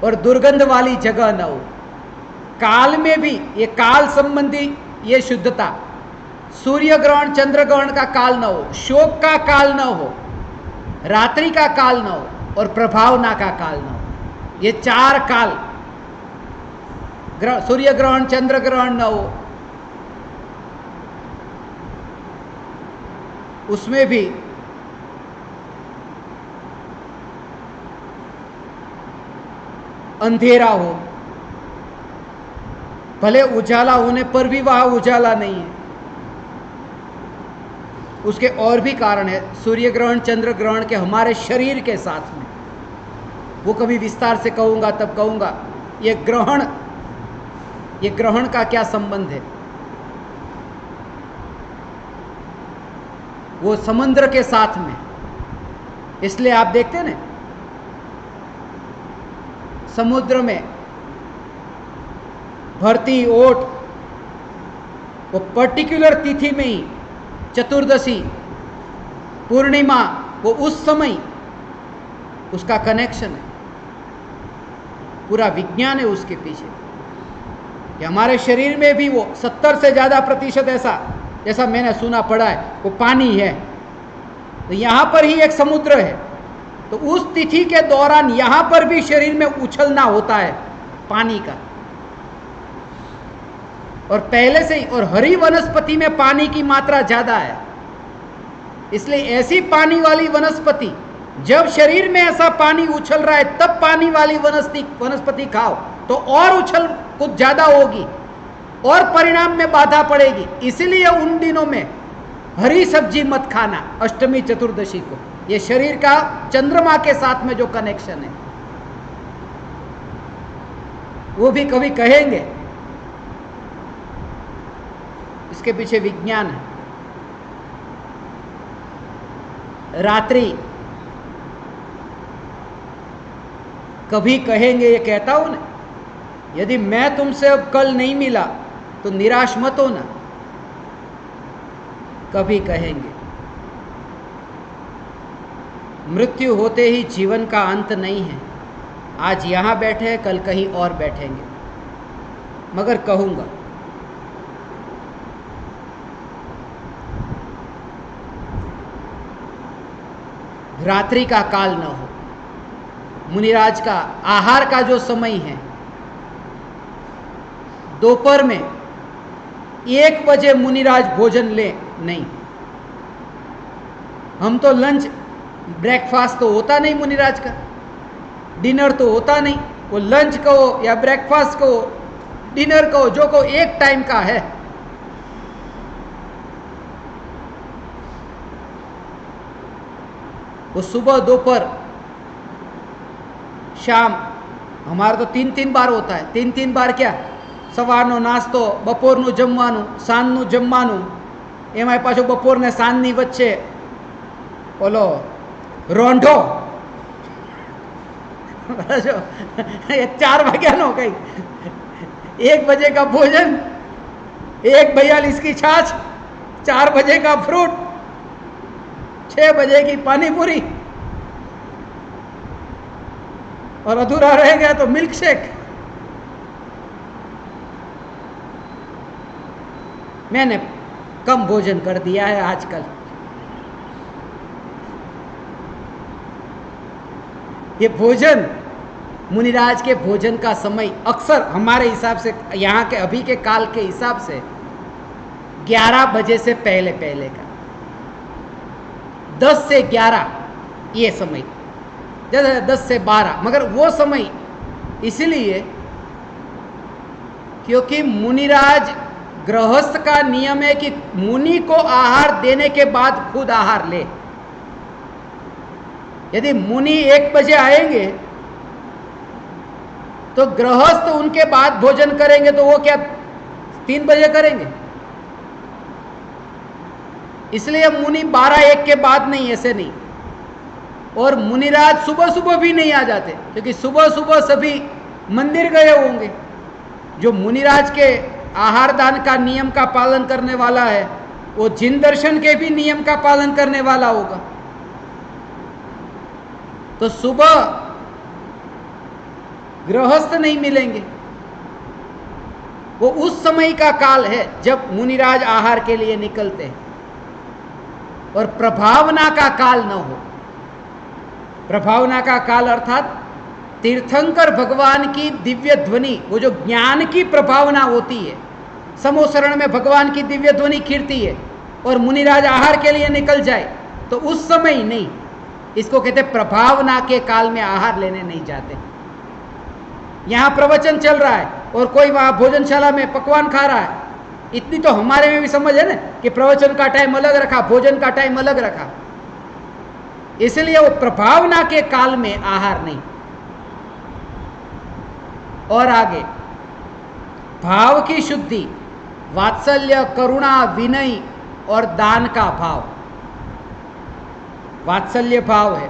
और दुर्गंध वाली जगह न हो। काल में भी ये काल संबंधी ये शुद्धता, सूर्य ग्रहण चंद्र ग्रहण का काल न हो, शोक का काल न हो, रात्रि का काल न हो, और प्रभावना का काल न हो। ये चार काल, सूर्य ग्रहण चंद्र ग्रहण न हो, उसमें भी अंधेरा हो, भले उजाला होने पर भी वहां उजाला नहीं है। उसके और भी कारण है। सूर्य ग्रहण चंद्र ग्रहण के हमारे शरीर के साथ में, वो कभी विस्तार से कहूंगा तब कहूंगा। ये ग्रहण का क्या संबंध है? वो समुद्र के साथ में, इसलिए आप देखते हैं ना, समुद्र में भरती ओट, वो पर्टिकुलर तिथि में ही, चतुर्दशी, पूर्णिमा, वो उस समय उसका कनेक्शन है। पूरा विज्ञान है उसके पीछे। कि हमारे शरीर में भी वो 70 से ज़्यादा प्रतिशत ऐसा, जैसा मैंने सुना पड़ा है, वो पानी है। तो यहाँ पर ही एक समुद्र है, तो उस तिथि के दौरान यहाँ पर भी शरीर में उछलना होता है पानी का। और पहले से ही, और हरी वनस्पति में पानी की मात्रा ज़्यादा है, इसलिए ऐसी पानी वाली वनस्पति, जब शरीर में ऐसा पानी उछल रहा है तब पानी वाली वनस्पति खाओ तो और उछल कुछ ज्यादा होगी और परिणाम में बाधा पड़ेगी। इसलिए उन दिनों में हरी सब्जी मत खाना, अष्टमी चतुर्दशी को। ये शरीर का चंद्रमा के साथ में जो कनेक्शन है, वो भी कभी कहेंगे। इसके पीछे विज्ञान है। रात्रि कभी कहेंगे, ये कहता हूं ना, यदि मैं तुमसे अब कल नहीं मिला तो निराश मत होना, कभी कहेंगे। मृत्यु होते ही जीवन का अंत नहीं है। आज यहां बैठे, कल कहीं और बैठेंगे, मगर कहूंगा रात्रि का काल न हो। मुनिराज का आहार का जो समय है, दोपहर में 1 बजे मुनिराज भोजन ले नहीं। हम तो लंच ब्रेकफास्ट तो होता नहीं मुनिराज का, डिनर तो होता नहीं। वो लंच कहो या ब्रेकफास्ट कहो, डिनर कहो, जो कहो, एक टाइम का है। वो सुबह, दोपहर, शाम, हमारा तो 3-3 बार होता है। 3-3 बार क्या? સવારનો નાસ્તો, બપોરનું જમવાનું, સાંજનું જમવાનું, એમાંય પાછું બપોરને સાંજની વચ્ચે ઓલો રોંઢો, ये 4 વાગ્યાનો કઈ 1 बजे का भोजन, 1:42 की छाछ, 4 बजे का फ्रूट, 6 बजे की पानी पूरी, और अधूरा रह गया तो मिल्क शेक। मैंने कम भोजन कर दिया है आजकल। ये भोजन, मुनिराज के भोजन का समय अक्सर हमारे हिसाब से, यहाँ के अभी के काल के हिसाब से 11 बजे से पहले पहले का, 10 से 11 ये समय, जैसे 10 से 12, मगर वो समय इसलिए क्योंकि मुनिराज, गृहस्थ का नियम है कि मुनि को आहार देने के बाद खुद आहार ले। यदि मुनि 1 बजे आएंगे तो गृहस्थ उनके बाद भोजन करेंगे, तो वो क्या 3 बजे करेंगे? इसलिए मुनि 12-1 के बाद नहीं, ऐसे नहीं। और मुनिराज सुबह सुबह भी नहीं आ जाते, क्योंकि सुबह सुबह सभी मंदिर गए होंगे। जो मुनिराज के आहार दान का नियम का पालन करने वाला है, वो जिन दर्शन के भी नियम का पालन करने वाला होगा। तो सुबह गृहस्थ नहीं मिलेंगे। वो उस समय का काल है जब मुनिराज आहार के लिए निकलते हैं, और प्रभावना का काल न हो। प्रभावना का काल अर्थात तीर्थंकर भगवान की दिव्य ध्वनि, वो जो ज्ञान की प्रभावना होती है, समोसरण में भगवान की दिव्य ध्वनि खिरती है, और मुनिराज आहार के लिए निकल जाए, तो उस समय नहीं। इसको कहते प्रभावना के काल में आहार लेने नहीं जाते। यहां प्रवचन चल रहा है और कोई वहां भोजनशाला में पकवान खा रहा है, इतनी तो हमारे में भी समझ है ना कि प्रवचन का टाइम अलग रखा, भोजन का टाइम अलग रखा। इसलिए वो प्रभावना के काल में आहार नहीं। और आगे भाव की शुद्धि, वात्सल्य, करुणा, विनय और दान का भाव। वात्सल्य भाव है,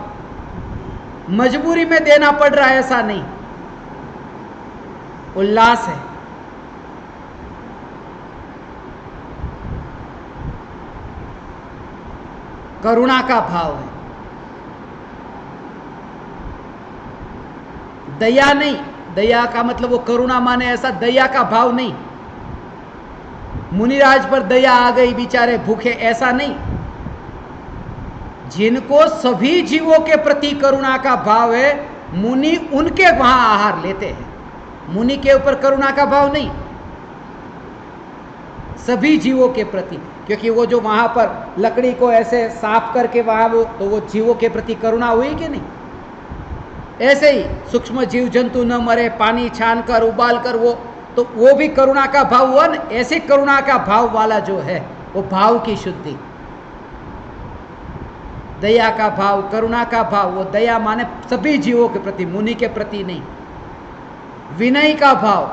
मजबूरी में देना पड़ रहा है ऐसा नहीं, उल्लास है। करुणा का भाव है, दया नहीं। दया का मतलब वो करुणा माने ऐसा दया का भाव नहीं, मुनिराज पर दया आ गई बेचारे भूखे, ऐसा नहीं। जिनको सभी जीवों के प्रति करुणा का भाव है, मुनि उनके वहां आहार लेते हैं। मुनि के ऊपर करुणा का भाव नहीं, सभी जीवों के प्रति। क्योंकि वो जो वहां पर लकड़ी को ऐसे साफ करके वहां तो वो जीवों के प्रति करुणा हुई कि नहीं? ऐसे ही सूक्ष्म जीव जंतु न मरे, पानी छान कर उबाल कर, वो भी करुणा का भाव हुआ ना। ऐसे करुणा का भाव वाला जो है वो भाव की शुद्धि। दया का भाव, करुणा का भाव, वो दया माने सभी जीवों के प्रति, मुनि के प्रति नहीं। विनय का भाव,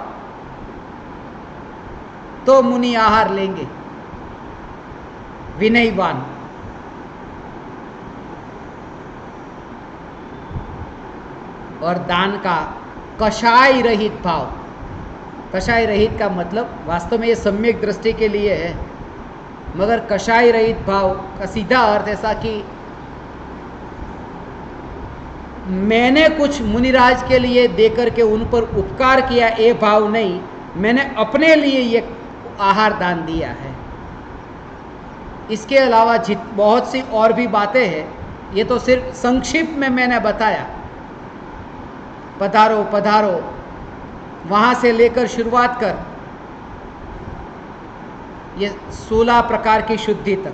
तो मुनि आहार लेंगे, विनयवान। और दान का कषाय रहित भाव, कषाय रहित का मतलब वास्तव में ये सम्यक दृष्टि के लिए है, मगर कषाय रहित भाव का सीधा अर्थ ऐसा कि मैंने कुछ मुनिराज के लिए देकर के उन पर उपकार किया, ये भाव नहीं, मैंने अपने लिए ये आहार दान दिया है। इसके अलावा बहुत सी और भी बातें हैं, ये तो सिर्फ संक्षिप्त में मैंने बताया। पधारो पधारो वहां से लेकर शुरुआत कर ये 16 प्रकार की शुद्धि तक,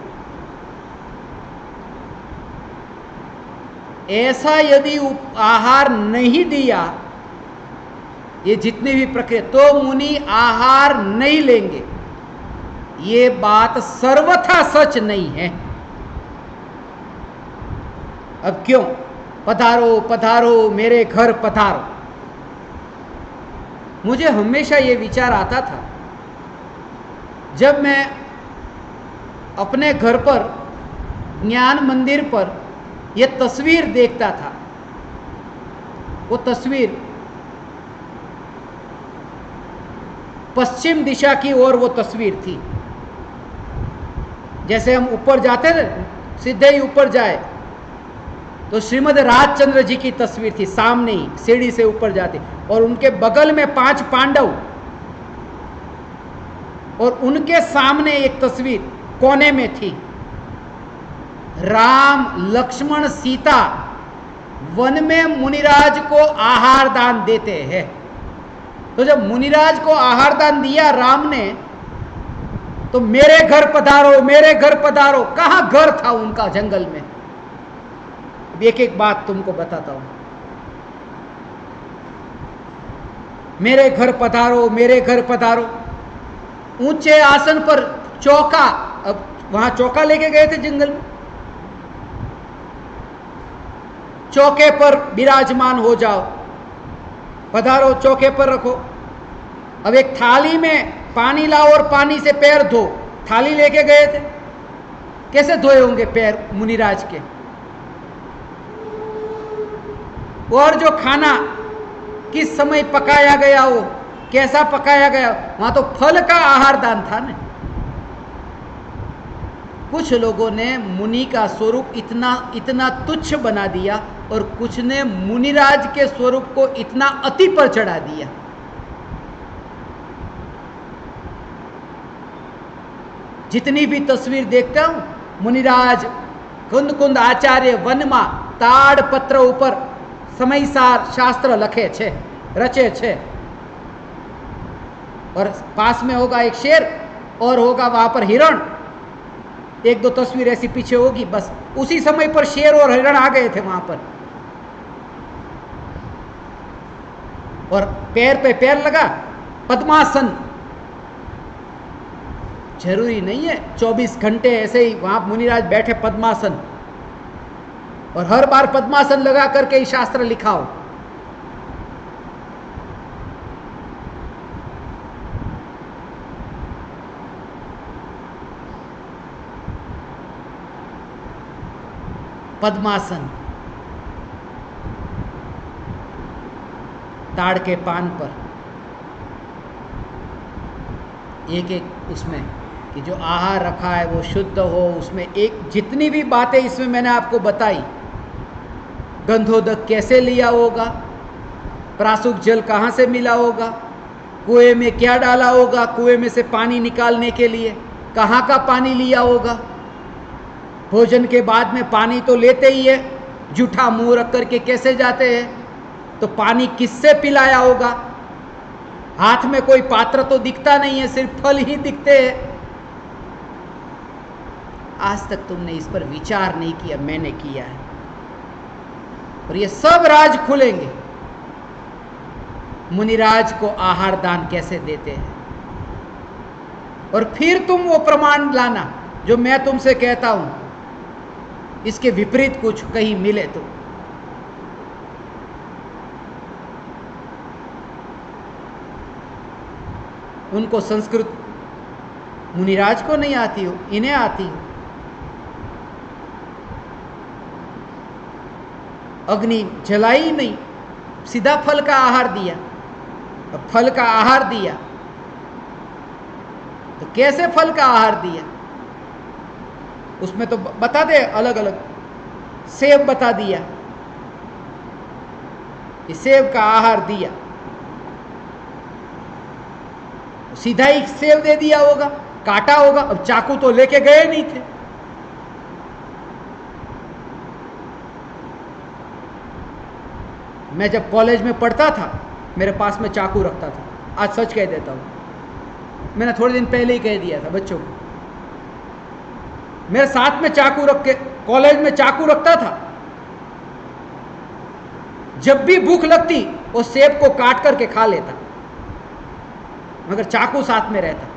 ऐसा यदि आहार नहीं दिया, ये जितनी भी प्रक्रिया, तो मुनि आहार नहीं लेंगे। ये बात सर्वथा सच नहीं है। अब क्यों? पधारो पधारो मेरे घर पधारो। मुझे हमेशा ये विचार आता था, जब मैं अपने घर पर ज्ञान मंदिर पर यह तस्वीर देखता था, वो तस्वीर पश्चिम दिशा की ओर वो तस्वीर थी। जैसे हम ऊपर जाते थे, सीधे ही ऊपर जाए तो श्रीमद राजचंद्र जी की तस्वीर थी, सामने ही सीढ़ी से ऊपर जाते, और उनके बगल में 5 पांडव, और उनके सामने एक तस्वीर कोने में थी, राम लक्ष्मण सीता वन में मुनिराज को आहार दान देते हैं। तो जब मुनिराज को आहार दान दिया राम ने, तो मेरे घर पधारो मेरे घर पधारो, कहां घर था उनका जंगल में। एक एक बात तुमको बताता हूं। मेरे घर पधारो मेरे घर पधारो, ऊंचे आसन पर चौका, अब वहां चौका लेके गए थे जंगल में, चौके पर विराजमान हो जाओ, पधारो चौके पर रखो। अब एक थाली में पानी लाओ और पानी से पैर धो, थाली लेके गए थे, कैसे धोए होंगे पैर मुनिराज के। और जो खाना किस समय पकाया गया हो, कैसा पकाया गया, वहां तो फल का आहार दान था ना। कुछ लोगों ने मुनि का स्वरूप इतना तुच्छ बना दिया, और कुछ ने मुनिराज के स्वरूप को इतना अति पर चढ़ा दिया। जितनी भी तस्वीर देखता हूं, मुनिराज कुंद कुंद आचार्य वनमा ताड़ पत्र ऊपर समयसार शास्त्र लखे छे, रचे छे, और पास में होगा एक शेर और होगा वहां पर हिरण, एक दो तस्वीर ऐसी पीछे होगी, बस उसी समय पर शेर और हिरण आ गए थे वहां पर, और पैर पे पैर लगा, पद्मासन। जरूरी नहीं है 24 घंटे ऐसे ही वहां मुनिराज बैठे पद्मासन, और हर बार पद्मासन लगा करके ही शास्त्र लिखा हो। पद्मासन, ताड़ के पान पर एक एक उसमें कि जो आहार रखा है वो शुद्ध हो, उसमें एक जितनी भी बातें इसमें मैंने आपको बताई, गंधोदक कैसे लिया होगा, प्रासुक जल कहाँ से मिला होगा, कुएं में क्या डाला होगा, कुएं में से पानी निकालने के लिए कहाँ का पानी लिया होगा, भोजन के बाद में पानी तो लेते ही है, जूठा मुंह रख करके कैसे जाते हैं, तो पानी किससे पिलाया होगा, हाथ में कोई पात्र तो दिखता नहीं है, सिर्फ फल ही दिखते हैं। आज तक तुमने इस पर विचार नहीं किया, मैंने किया है, और ये सब राज खुलेंगे। मुनिराज को आहार दान कैसे देते हैं, और फिर तुम वो प्रमाण लाना जो मैं तुमसे कहता हूं, इसके विपरीत कुछ कहीं मिले तो। उनको संस्कृत मुनिराज को नहीं आती हो, इन्हें आती हो। अग्नि जलाई नहीं, सीधा फल का आहार दिया। अब फल का आहार दिया तो कैसे फल का आहार दिया, उसमें तो बता दे अलग अलग। सेब बता दिया कि सेब का आहार दिया, सीधा ही सेब दे दिया होगा, काटा होगा। अब चाकू तो लेके गए नहीं थे। मैं जब कॉलेज में पढ़ता था मेरे पास में चाकू रखता था। आज सच कह देता हूं, मैंने थोड़े दिन पहले ही कह दिया था बच्चों को, मेरे साथ में चाकू रख के कॉलेज में चाकू रखता था। जब भी भूख लगती वो सेब को काट करके खा लेता, मगर चाकू साथ में रहता।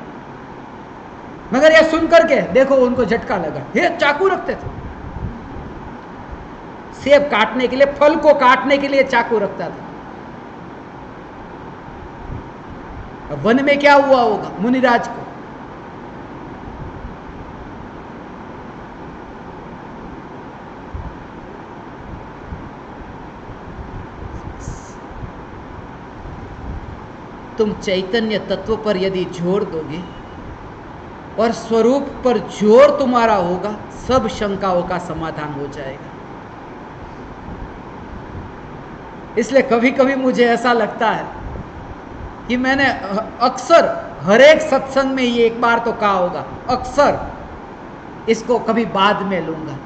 मगर ये सुन करके देखो उनको झटका लगा, ये चाकू रखते थे। सेब काटने के लिए, फल को काटने के लिए चाकू रखता था। अब वन में क्या हुआ होगा मुनिराज को? तुम चैतन्य तत्व पर यदि जोर दोगे और स्वरूप पर जोर तुम्हारा होगा, सब शंकाओं का समाधान हो जाएगा। इसलिए कभी कभी मुझे ऐसा लगता है कि मैंने अक्सर हर एक सत्संग में ये एक बार तो कहा होगा, अक्सर इसको कभी बाद में लूंगा,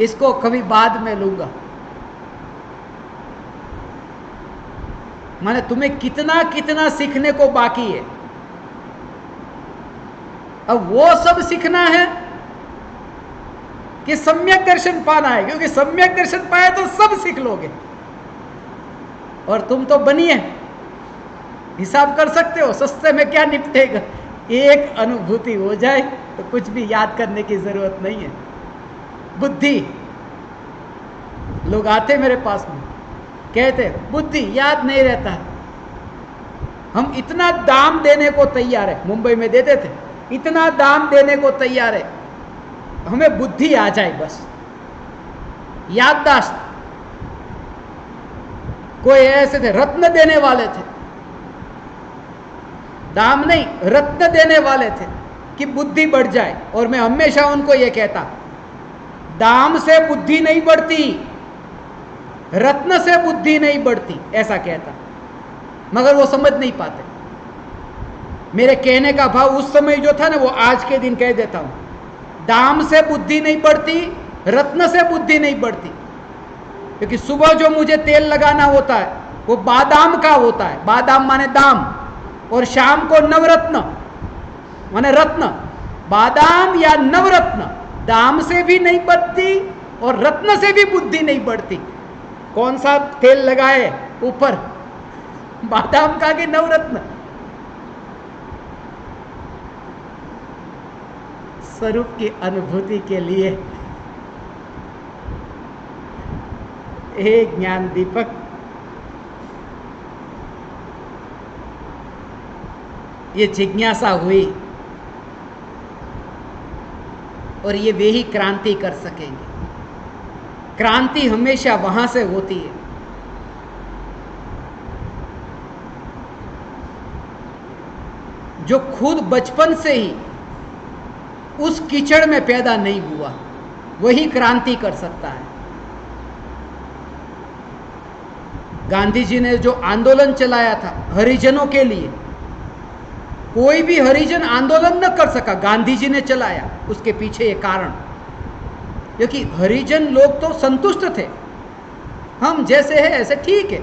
इसको कभी बाद में लूंगा। माने तुम्हें कितना कितना सीखने को बाकी है। अब वो सब सीखना है कि सम्यक दर्शन पाना है, क्योंकि सम्यक दर्शन पाए तो सब सीख लोगे। और तुम तो बनिए, हिसाब कर सकते हो, सस्ते में क्या निपटेगा। एक अनुभूति हो जाए तो कुछ भी याद करने की जरूरत नहीं है। बुद्धि, लोग आते मेरे पास में कहते बुद्धि याद नहीं रहता है। हम इतना दाम देने को तैयार है, मुंबई में देते थे, इतना दाम देने को तैयार है, हमें बुद्धि आ जाए बस, याददाश्त। कोई ऐसे थे रत्न देने वाले थे, दाम नहीं रत्न देने वाले थे कि बुद्धि बढ़ जाए। और मैं हमेशा उनको यह कहता, दाम से बुद्धि नहीं बढ़ती, रत्न से बुद्धि नहीं बढ़ती, ऐसा कहता। मगर वो समझ नहीं पाते। मेरे कहने का भाव उस समय जो था ना, वो आज के दिन कह देता हूं, दाम से बुद्धि नहीं बढ़ती, रत्न से बुद्धि नहीं बढ़ती। क्योंकि सुबह जो मुझे तेल लगाना होता है वो बादाम का होता है, बादाम माने दाम, और शाम को नवरत्न माने रत्न। बादाम या नवरत्न, दाम से भी नहीं बढ़ती और रत्न से भी बुद्धि नहीं बढ़ती। कौन सा तेल लगाए ऊपर, बादाम का कि नवरत्न? स्वरूप की अनुभूति के लिए एक ज्ञान दीपक, ये जिज्ञासा हुई और ये वे ही क्रांति कर सकेंगे। क्रांति हमेशा वहां से होती है जो खुद बचपन से ही उस कीचड़ में पैदा नहीं हुआ, वही क्रांति कर सकता है। गांधी जी ने जो आंदोलन चलाया था हरिजनों के लिए, कोई भी हरिजन आंदोलन न कर सका, गांधी जी ने चलाया। उसके पीछे ये कारण, क्योंकि हरिजन लोग तो संतुष्ट थे, हम जैसे हैं ऐसे ठीक है,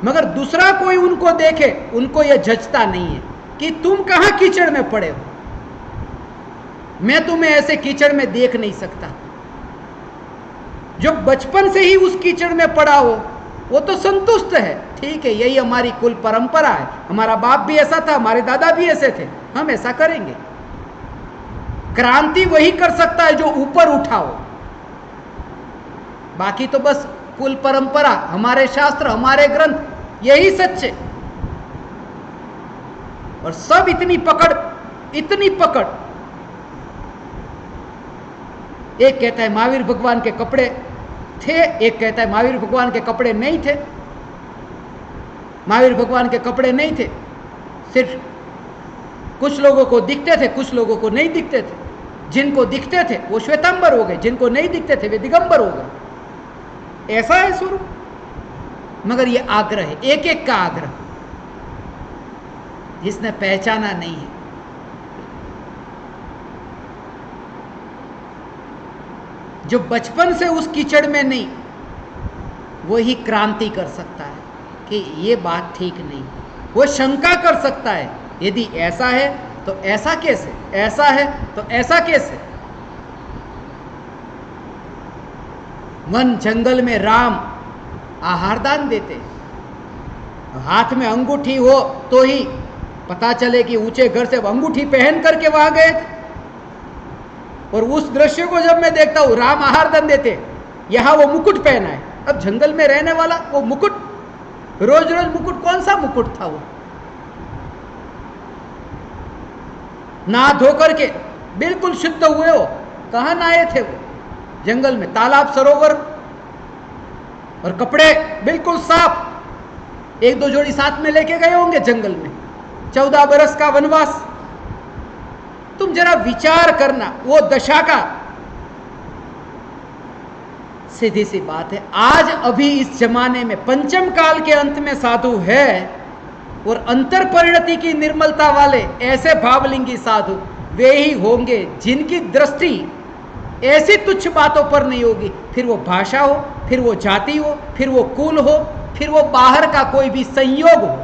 मगर दूसरा कोई उनको देखे, उनको यह जचता नहीं है कि तुम कहां कीचड़ में पड़े हो, मैं तुम्हें ऐसे कीचड़ में देख नहीं सकता। जो बचपन से ही उस कीचड़ में पड़ा हो वो तो संतुष्ट है, ठीक है, यही हमारी कुल परंपरा है, हमारा बाप भी ऐसा था, हमारे दादा भी ऐसे थे, हम ऐसा करेंगे। क्रांति वही कर सकता है जो ऊपर उठा हो, बाकी तो बस कुल परंपरा, हमारे शास्त्र, हमारे ग्रंथ, यही सच है। और सब इतनी पकड़, इतनी पकड़। एक कहता है महावीर भगवान के कपड़े थे, एक कहता है महावीर भगवान के कपड़े नहीं थे। महावीर भगवान के कपड़े नहीं थे, सिर्फ कुछ लोगों को दिखते थे, कुछ लोगों को नहीं दिखते थे। जिनको दिखते थे वो श्वेतांबर हो गए, जिनको नहीं दिखते थे वे दिगंबर हो गए। ऐसा है स्वरूप। मगर ये आग्रह है, एक एक का आग्रह, जिसने पहचाना नहीं है। जो बचपन से उस कीचड़ में नहीं, वो ही क्रांति कर सकता है कि ये बात ठीक नहीं। वो शंका कर सकता है, यदि ऐसा है तो ऐसा कैसे, ऐसा है तो ऐसा कैसे। वन जंगल में राम आहारदान देते, हाथ में अंगूठी हो तो ही पता चले कि ऊंचे घर से अंगूठी पहन करके वहां गए थे। और उस दृश्य को जब मैं देखता हूं, राम आहारदान देते, यहां वो मुकुट पहना है। अब जंगल में रहने वाला वो मुकुट, रोज रोज मुकुट, कौन सा मुकुट था वो? नहा धो करके बिल्कुल शुद्ध हुए हो, कहां नहाए थे वो? जंगल में, तालाब सरोवर, और कपड़े बिल्कुल साफ। एक दो जोड़ी साथ में लेके गए होंगे जंगल में, 14 बरस का वनवास। तुम जरा विचार करना वो दशा का। सीधी सी बात है, आज अभी इस जमाने में पंचम काल के अंत में साधु है, और अंतर परिणति की निर्मलता वाले ऐसे भावलिंगी साधु वे ही होंगे जिनकी दृष्टि ऐसी तुच्छ बातों पर नहीं होगी। फिर वो भाषा हो, फिर वो जाति हो, फिर वो कुल हो, फिर वो बाहर का कोई भी संयोग हो,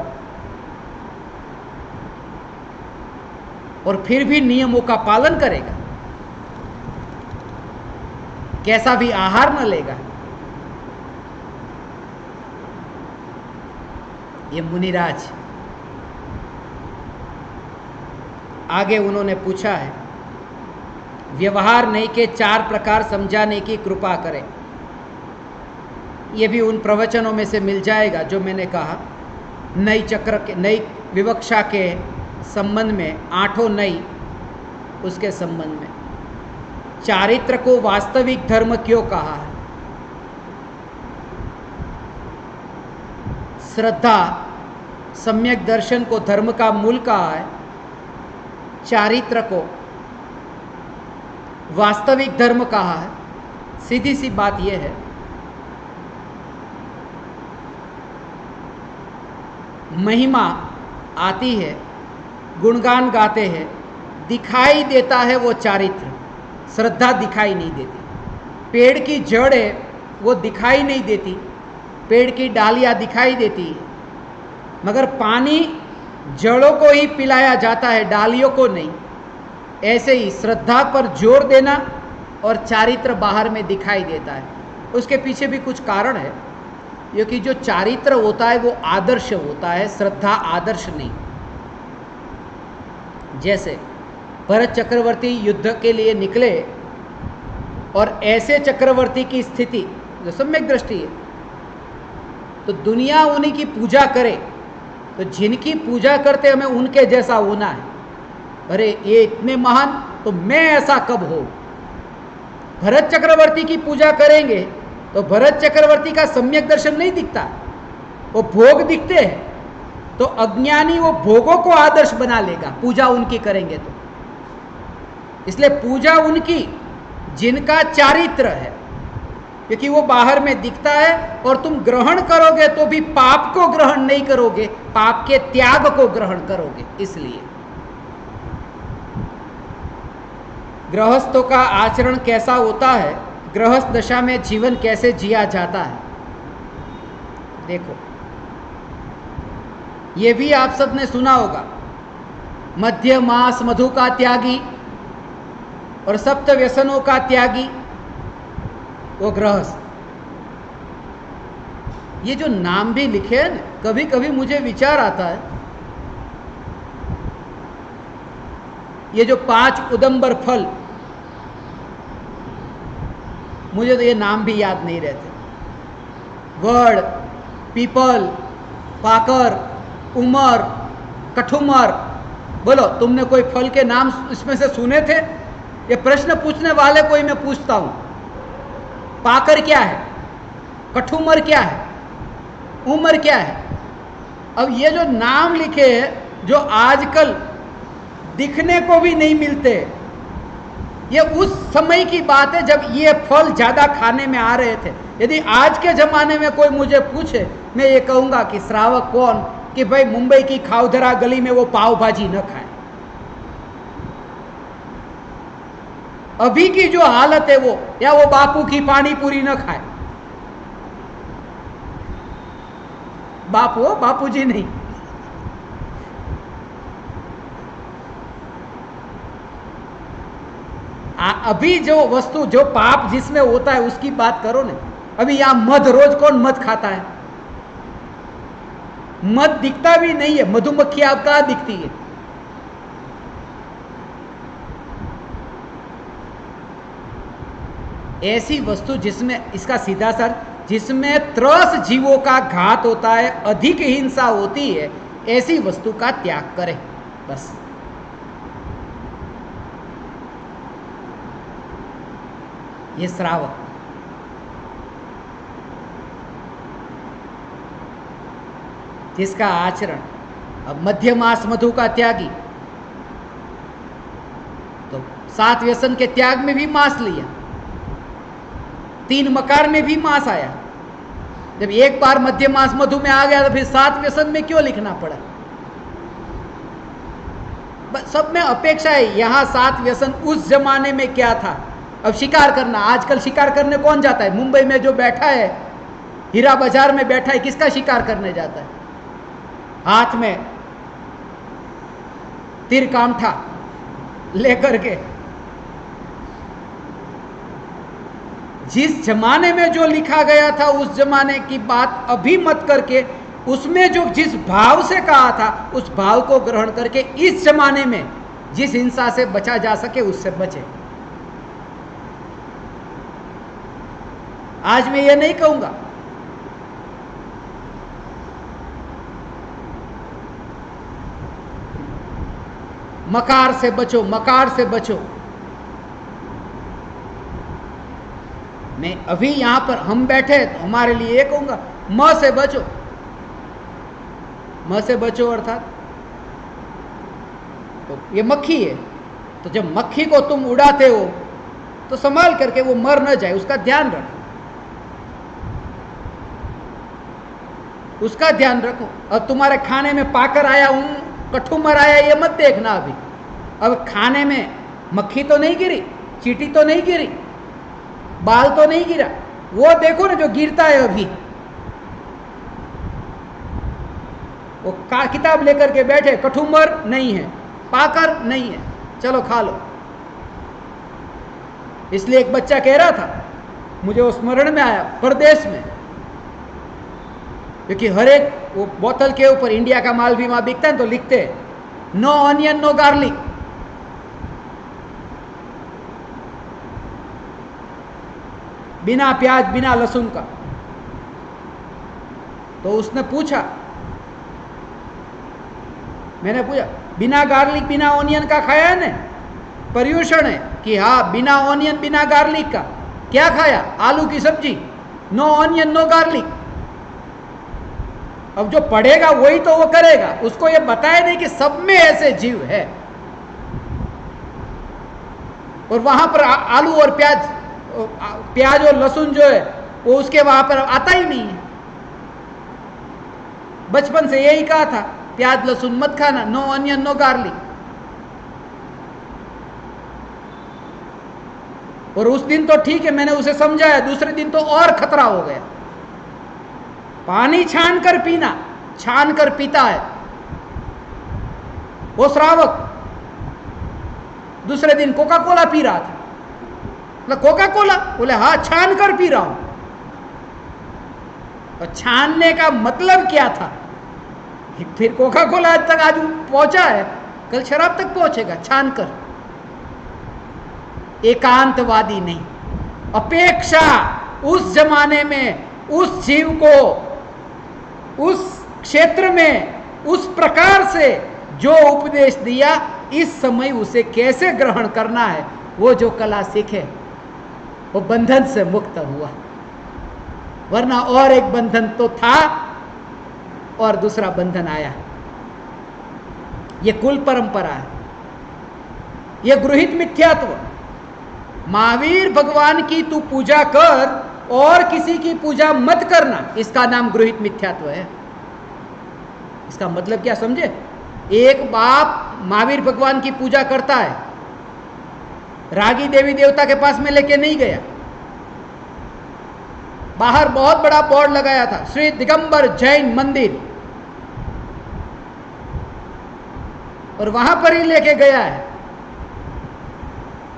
और फिर भी नियमों का पालन करेगा, कैसा भी आहार न लेगा। ये मुनिराज आगे उन्होंने पूछा है, व्यवहार नहीं के 4 प्रकार समझाने की कृपा करें। ये भी उन प्रवचनों में से मिल जाएगा जो मैंने कहा। नई चक्र के, नई विवक्षा के संबंध में, 8 नई, उसके संबंध में चारित्र को वास्तविक धर्म क्यों कहा है? श्रद्धा, सम्यक दर्शन को धर्म का मूल कहा है। चारित्र को वास्तविक धर्म कहा है। सीधी सी बात यह है, महिमा आती है, गुणगान गाते हैं, दिखाई देता है वो चारित्र, श्रद्धा दिखाई नहीं देती। पेड़ की जड़ है, वो दिखाई नहीं देती, पेड़ की डालियां दिखाई देती है, मगर पानी जड़ों को ही पिलाया जाता है, डालियों को नहीं। ऐसे ही श्रद्धा पर जोर देना और चारित्र बाहर में दिखाई देता है। उसके पीछे भी कुछ कारण है, क्योंकि जो चारित्र होता है वो आदर्श होता है, श्रद्धा आदर्श नहीं। जैसे भरत चक्रवर्ती युद्ध के लिए निकले, और ऐसे चक्रवर्ती की स्थिति जो सम्यक दृष्टि है, तो दुनिया उन्हीं की पूजा करे, तो जिनकी पूजा करते हमें उनके जैसा होना है। अरे ये इतने महान, तो मैं ऐसा कब हो? भरत चक्रवर्ती की पूजा करेंगे तो भरत चक्रवर्ती का सम्यक दर्शन नहीं दिखता, वो भोग दिखते हैं, तो अज्ञानी वो भोगों को आदर्श बना लेगा पूजा उनकी करेंगे तो। इसलिए पूजा उनकी जिनका चारित्र है, क्योंकि वो बाहर में दिखता है, और तुम ग्रहण करोगे तो भी पाप को ग्रहण नहीं करोगे, पाप के त्याग को ग्रहण करोगे। इसलिए गृहस्थों का आचरण कैसा होता है, गृहस्थ दशा में जीवन कैसे जिया जाता है। देखो, ये भी आप सबने सुना होगा, मध्य मास मधु का त्यागी और सप्त व्यसनों का त्यागी वो गृहस्थ। ये जो नाम भी लिखे हैं ना, कभी कभी मुझे विचार आता है, ये जो 5 उदंबर फल, मुझे तो ये नाम भी याद नहीं रहते। वड़, पीपल, पाकर, उमर, कठुमर, बोलो, तुमने कोई फल के नाम इसमें से सुने थे? ये प्रश्न पूछने वाले को ही मैं पूछता हूं। पाकर क्या है? कठुमर क्या है? उमर क्या है? अब ये जो नाम लिखे हैं, जो आजकल दिखने को भी नहीं मिलते, ये उस समय की बात है जब ये फल ज्यादा खाने में आ रहे थे। यदि आज के जमाने में कोई मुझे पूछे, मैं ये कहूंगा कि श्रावक कौन, कि भाई मुंबई की खाउधरा गली में वो पाव भाजी न खाए। अभी की जो हालत है वो, या वो बापू की पानी पूरी न खाए। बापू, बापूजी नहीं। अभी जो वस्तु, जो पाप जिसमें होता है उसकी बात करो ना। अभी यहां मध, रोज कौन मध खाता है? मध दिखता भी नहीं है। मधुमक्खी आप कहां दिखती है? ऐसी वस्तु जिसमें, इसका सीधा सर, जिसमें त्रस जीवों का घात होता है, अधिक हिंसा होती है, ऐसी वस्तु का त्याग करें बस। ये श्रावक। जिसका आचरण, अब मध्य मास मधु का त्यागी, तो 7 व्यसन के त्याग में भी मांस लिया, 3 मकार में भी मांस आया। जब एक बार मध्य मास मधु में आ गया तो फिर 7 व्यसन में क्यों लिखना पड़ा? सब में अपेक्षा है। यहां 7 व्यसन उस जमाने में क्या था? अब शिकार करना, आजकल शिकार करने कौन जाता है? मुंबई में जो बैठा है, हीरा बाजार में बैठा है, किसका शिकार करने जाता है? हाथ में तीर कामठा लेकर के। जिस जमाने में जो लिखा गया था उस जमाने की बात अभी मत करके, उसमें जो जिस भाव से कहा था उस भाव को ग्रहण करके इस जमाने में जिस हिंसा से बचा जा सके उससे बचे। आज मैं ये नहीं कहूंगा मकार से बचो, मकार से बचो। मैं अभी यहां पर हम बैठे तो हमारे लिए ये कहूंगा, म से बचो। म से बचो अर्थात तो ये मक्खी है, तो जब मक्खी को तुम उड़ाते हो तो संभाल करके वो मर न जाए, उसका ध्यान रखो, उसका ध्यान रखो। और तुम्हारे खाने में पाकर आया हूं, कठुमर आया, ये मत देखना। अभी अब खाने में मक्खी तो नहीं गिरी, चींटी तो नहीं गिरी, बाल तो नहीं गिरा, वो देखो ना जो गिरता है। अभी वो किताब लेकर के बैठे, कठुमर नहीं है, पाकर नहीं है, चलो खा लो। इसलिए एक बच्चा कह रहा था, मुझे वो स्मरण में आया, प्रदेश में, क्योंकि हर एक वो बोतल के ऊपर इंडिया का माल भी वहां बिकता है तो लिखते हैं नो ऑनियन नो गार्लिक। बिना प्याज बिना लहसुन का। तो उसने पूछा, मैंने पूछा बिना गार्लिक बिना ऑनियन का खाया है ना? पर्यूषण है कि हाँ, बिना ऑनियन बिना गार्लिक का। क्या खाया? आलू की सब्जी, नो ऑनियन नो गार्लिक। अब जो पढ़ेगा वही तो वो करेगा, उसको ये बताया नहीं कि सब में ऐसे जीव है। और वहां पर आलू और प्याज और लहसुन जो है वो उसके वहां पर आता ही नहीं है। बचपन से यही कहा था, प्याज लहसुन मत खाना, नो ऑनियन नो गार्लिक। और उस दिन तो ठीक है, मैंने उसे समझाया, दूसरे दिन तो और खतरा हो गया। पानी छान कर पीना, छान कर पीता है वो श्रावक। दूसरे दिन कोका कोला पी रहा था। Coca Cola? बोले हाँ, छान कर पी रहा हूं। और छानने का मतलब क्या था? फिर कोका कोला आज तक आज पहुंचा है, कल शराब तक पहुंचेगा छान कर। एकांतवादी नहीं, अपेक्षा उस जमाने में उस जीव को उस क्षेत्र में उस प्रकार से जो उपदेश दिया इस समय उसे कैसे ग्रहण करना है, वो जो कला सीखे वो बंधन से मुक्त हुआ। वरना और एक बंधन तो था और दूसरा बंधन आया। ये कुल परंपरा है, ये गृहीत मिथ्यात्व। महावीर भगवान की तू पूजा कर और किसी की पूजा मत करना, इसका नाम गृहीत मिथ्यात्व है। इसका मतलब क्या समझे? एक बाप महावीर भगवान की पूजा करता है, रागी देवी देवता के पास में लेके नहीं गया, बाहर बहुत बड़ा बोर्ड लगाया था, श्री दिगंबर जैन मंदिर, और वहां पर ही लेके गया है।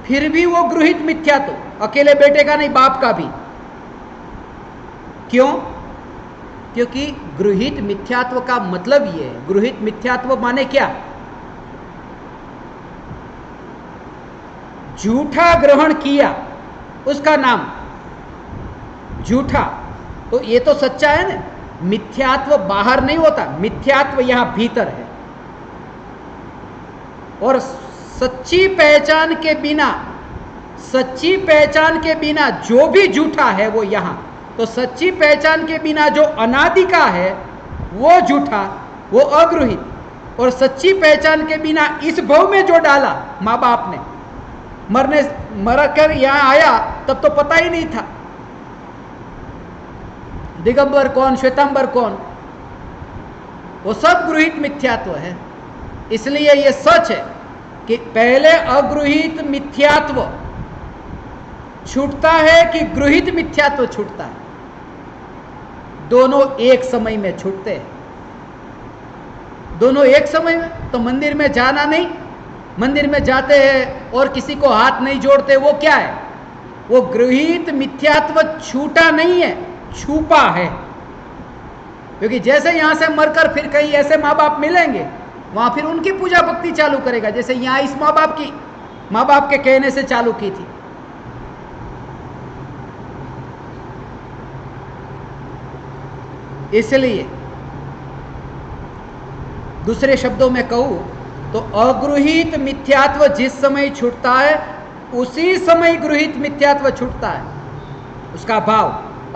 फिर भी वो गृहीत मिथ्यात्व, अकेले बेटे का नहीं, बाप का भी। क्यों? क्योंकि गृहीत मिथ्यात्व का मतलब ये है, गृहीत मिथ्यात्व माने क्या? झूठा ग्रहण किया, उसका नाम झूठा। तो ये तो सच्चा है ना, मिथ्यात्व बाहर नहीं होता, मिथ्यात्व यहां भीतर है। और सच्ची पहचान के बिना, सच्ची पहचान के बिना जो भी झूठा है वो यहां। तो सच्ची पहचान के बिना जो अनादि का है वो झूठा, वो अगृहीत। और सच्ची पहचान के बिना इस भव में जो डाला माँ बाप ने, मर कर यहां आया तब तो पता ही नहीं था दिगंबर कौन, श्वेतांबर कौन, वो सब गृहीत मिथ्यात्व है। इसलिए ये सच है कि पहले अगृहीत मिथ्यात्व छूटता है कि गृहीत मिथ्यात्व छूटता है। दोनों एक समय में छूटते हैं, दोनों एक समय में। तो मंदिर में जाना नहीं, मंदिर में जाते हैं और किसी को हाथ नहीं जोड़ते, वो क्या है? वो गृहीत मिथ्यात्व छूटा नहीं है, छुपा है। क्योंकि जैसे यहां से मरकर फिर कहीं ऐसे माँ बाप मिलेंगे, वहां फिर उनकी पूजा भक्ति चालू करेगा, जैसे यहां इस माँ बाप के कहने से चालू की थी। इसलिए दूसरे शब्दों में कहूं तो अगृहीत मिथ्यात्व जिस समय छूटता है उसी समय गृहीत मिथ्यात्व छूटता है। उसका भाव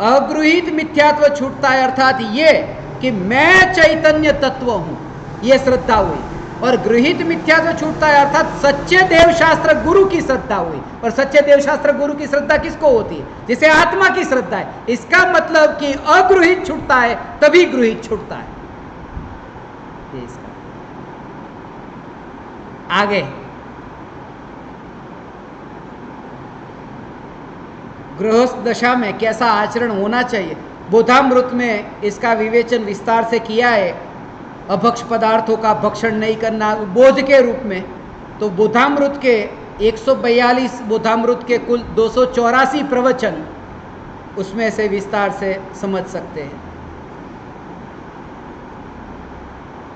अगृहीत मिथ्यात्व छूटता है, अर्थात ये कि मैं चैतन्य तत्व हूं, ये श्रद्धा हुई। और गृहीत मिथ्यात्व छूटता है, अर्थात सच्चे देवशास्त्र गुरु की श्रद्धा हुई। और सच्चे देवशास्त्र गुरु की श्रद्धा किसको होती है? जिसे आत्मा की श्रद्धा है। इसका मतलब कि अगृहीत छूटता है तभी गृहीत छूटता है। इसका आगे गृहस्थ दशा में कैसा आचरण होना चाहिए, बोधामृत में इसका विवेचन विस्तार से किया है। अभक्ष पदार्थों का भक्षण नहीं करना बोध के रूप में। तो बोधामृत के 142 बोधामृत के कुल 284 प्रवचन उसमें से विस्तार से समझ सकते हैं।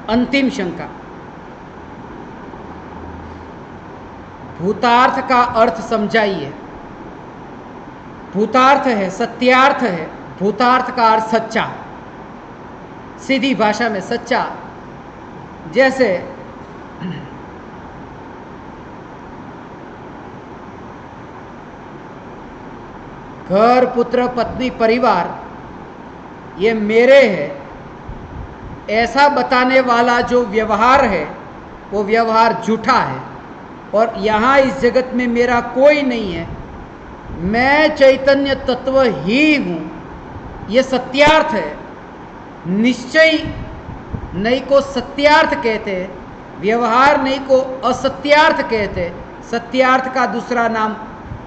अंतिम शंका, भूतार्थ का अर्थ समझाइए। भूतार्थ है, सत्यार्थ है। भूतार्थ का अर्थ सच्चा, सीधी भाषा में सच्चा। जैसे घर, पुत्र, पत्नी, परिवार ये मेरे है, ऐसा बताने वाला जो व्यवहार है वो व्यवहार झूठा है। और यहाँ इस जगत में मेरा कोई नहीं है, मैं चैतन्य तत्व ही हूँ, ये सत्यार्थ है। निश्चय नहीं को सत्यार्थ कहते, व्यवहार नहीं को असत्यार्थ कहते। सत्यार्थ का दूसरा नाम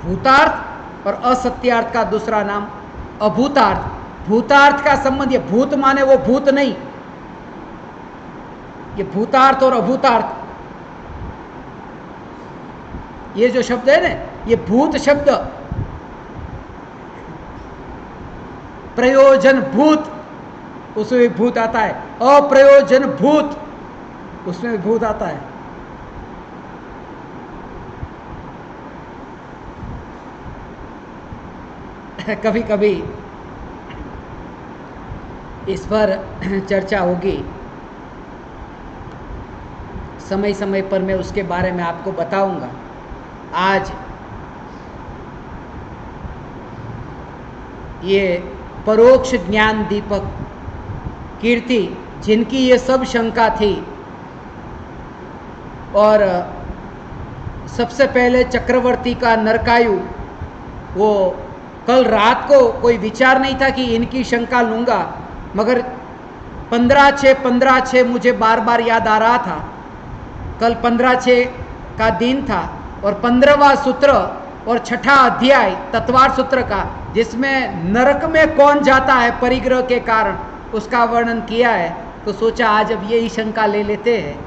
भूतार्थ और असत्यार्थ का दूसरा नाम अभूतार्थ। भूतार्थ का संबंध, ये भूत माने वो भूत नहीं, ये भूतार्थ और अभूतार्थ, ये जो शब्द है ना, ये भूत शब्द प्रयोजन भूत, उसमें भी भूत आता है। अप्रयोजन भूत, उसमें भी भूत आता है। कभी कभी इस पर चर्चा होगी। समय समय पर मैं उसके बारे में आपको बताऊंगा। आज ये परोक्ष ज्ञान दीपक कीर्ति, जिनकी ये सब शंका थी, और सबसे पहले चक्रवर्ती का नरकायु, वो कल रात को कोई विचार नहीं था कि इनकी शंका लूँगा, मगर 15/6 मुझे बार बार याद आ रहा था। कल 15/6 का दिन था और 15वां सूत्र और 6ठा अध्याय तत्वार सूत्र का, जिसमें नरक में कौन जाता है परिग्रह के कारण, उसका वर्णन किया है। तो सोचा आज अब यही शंका ले लेते हैं।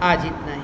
आज इतना ही।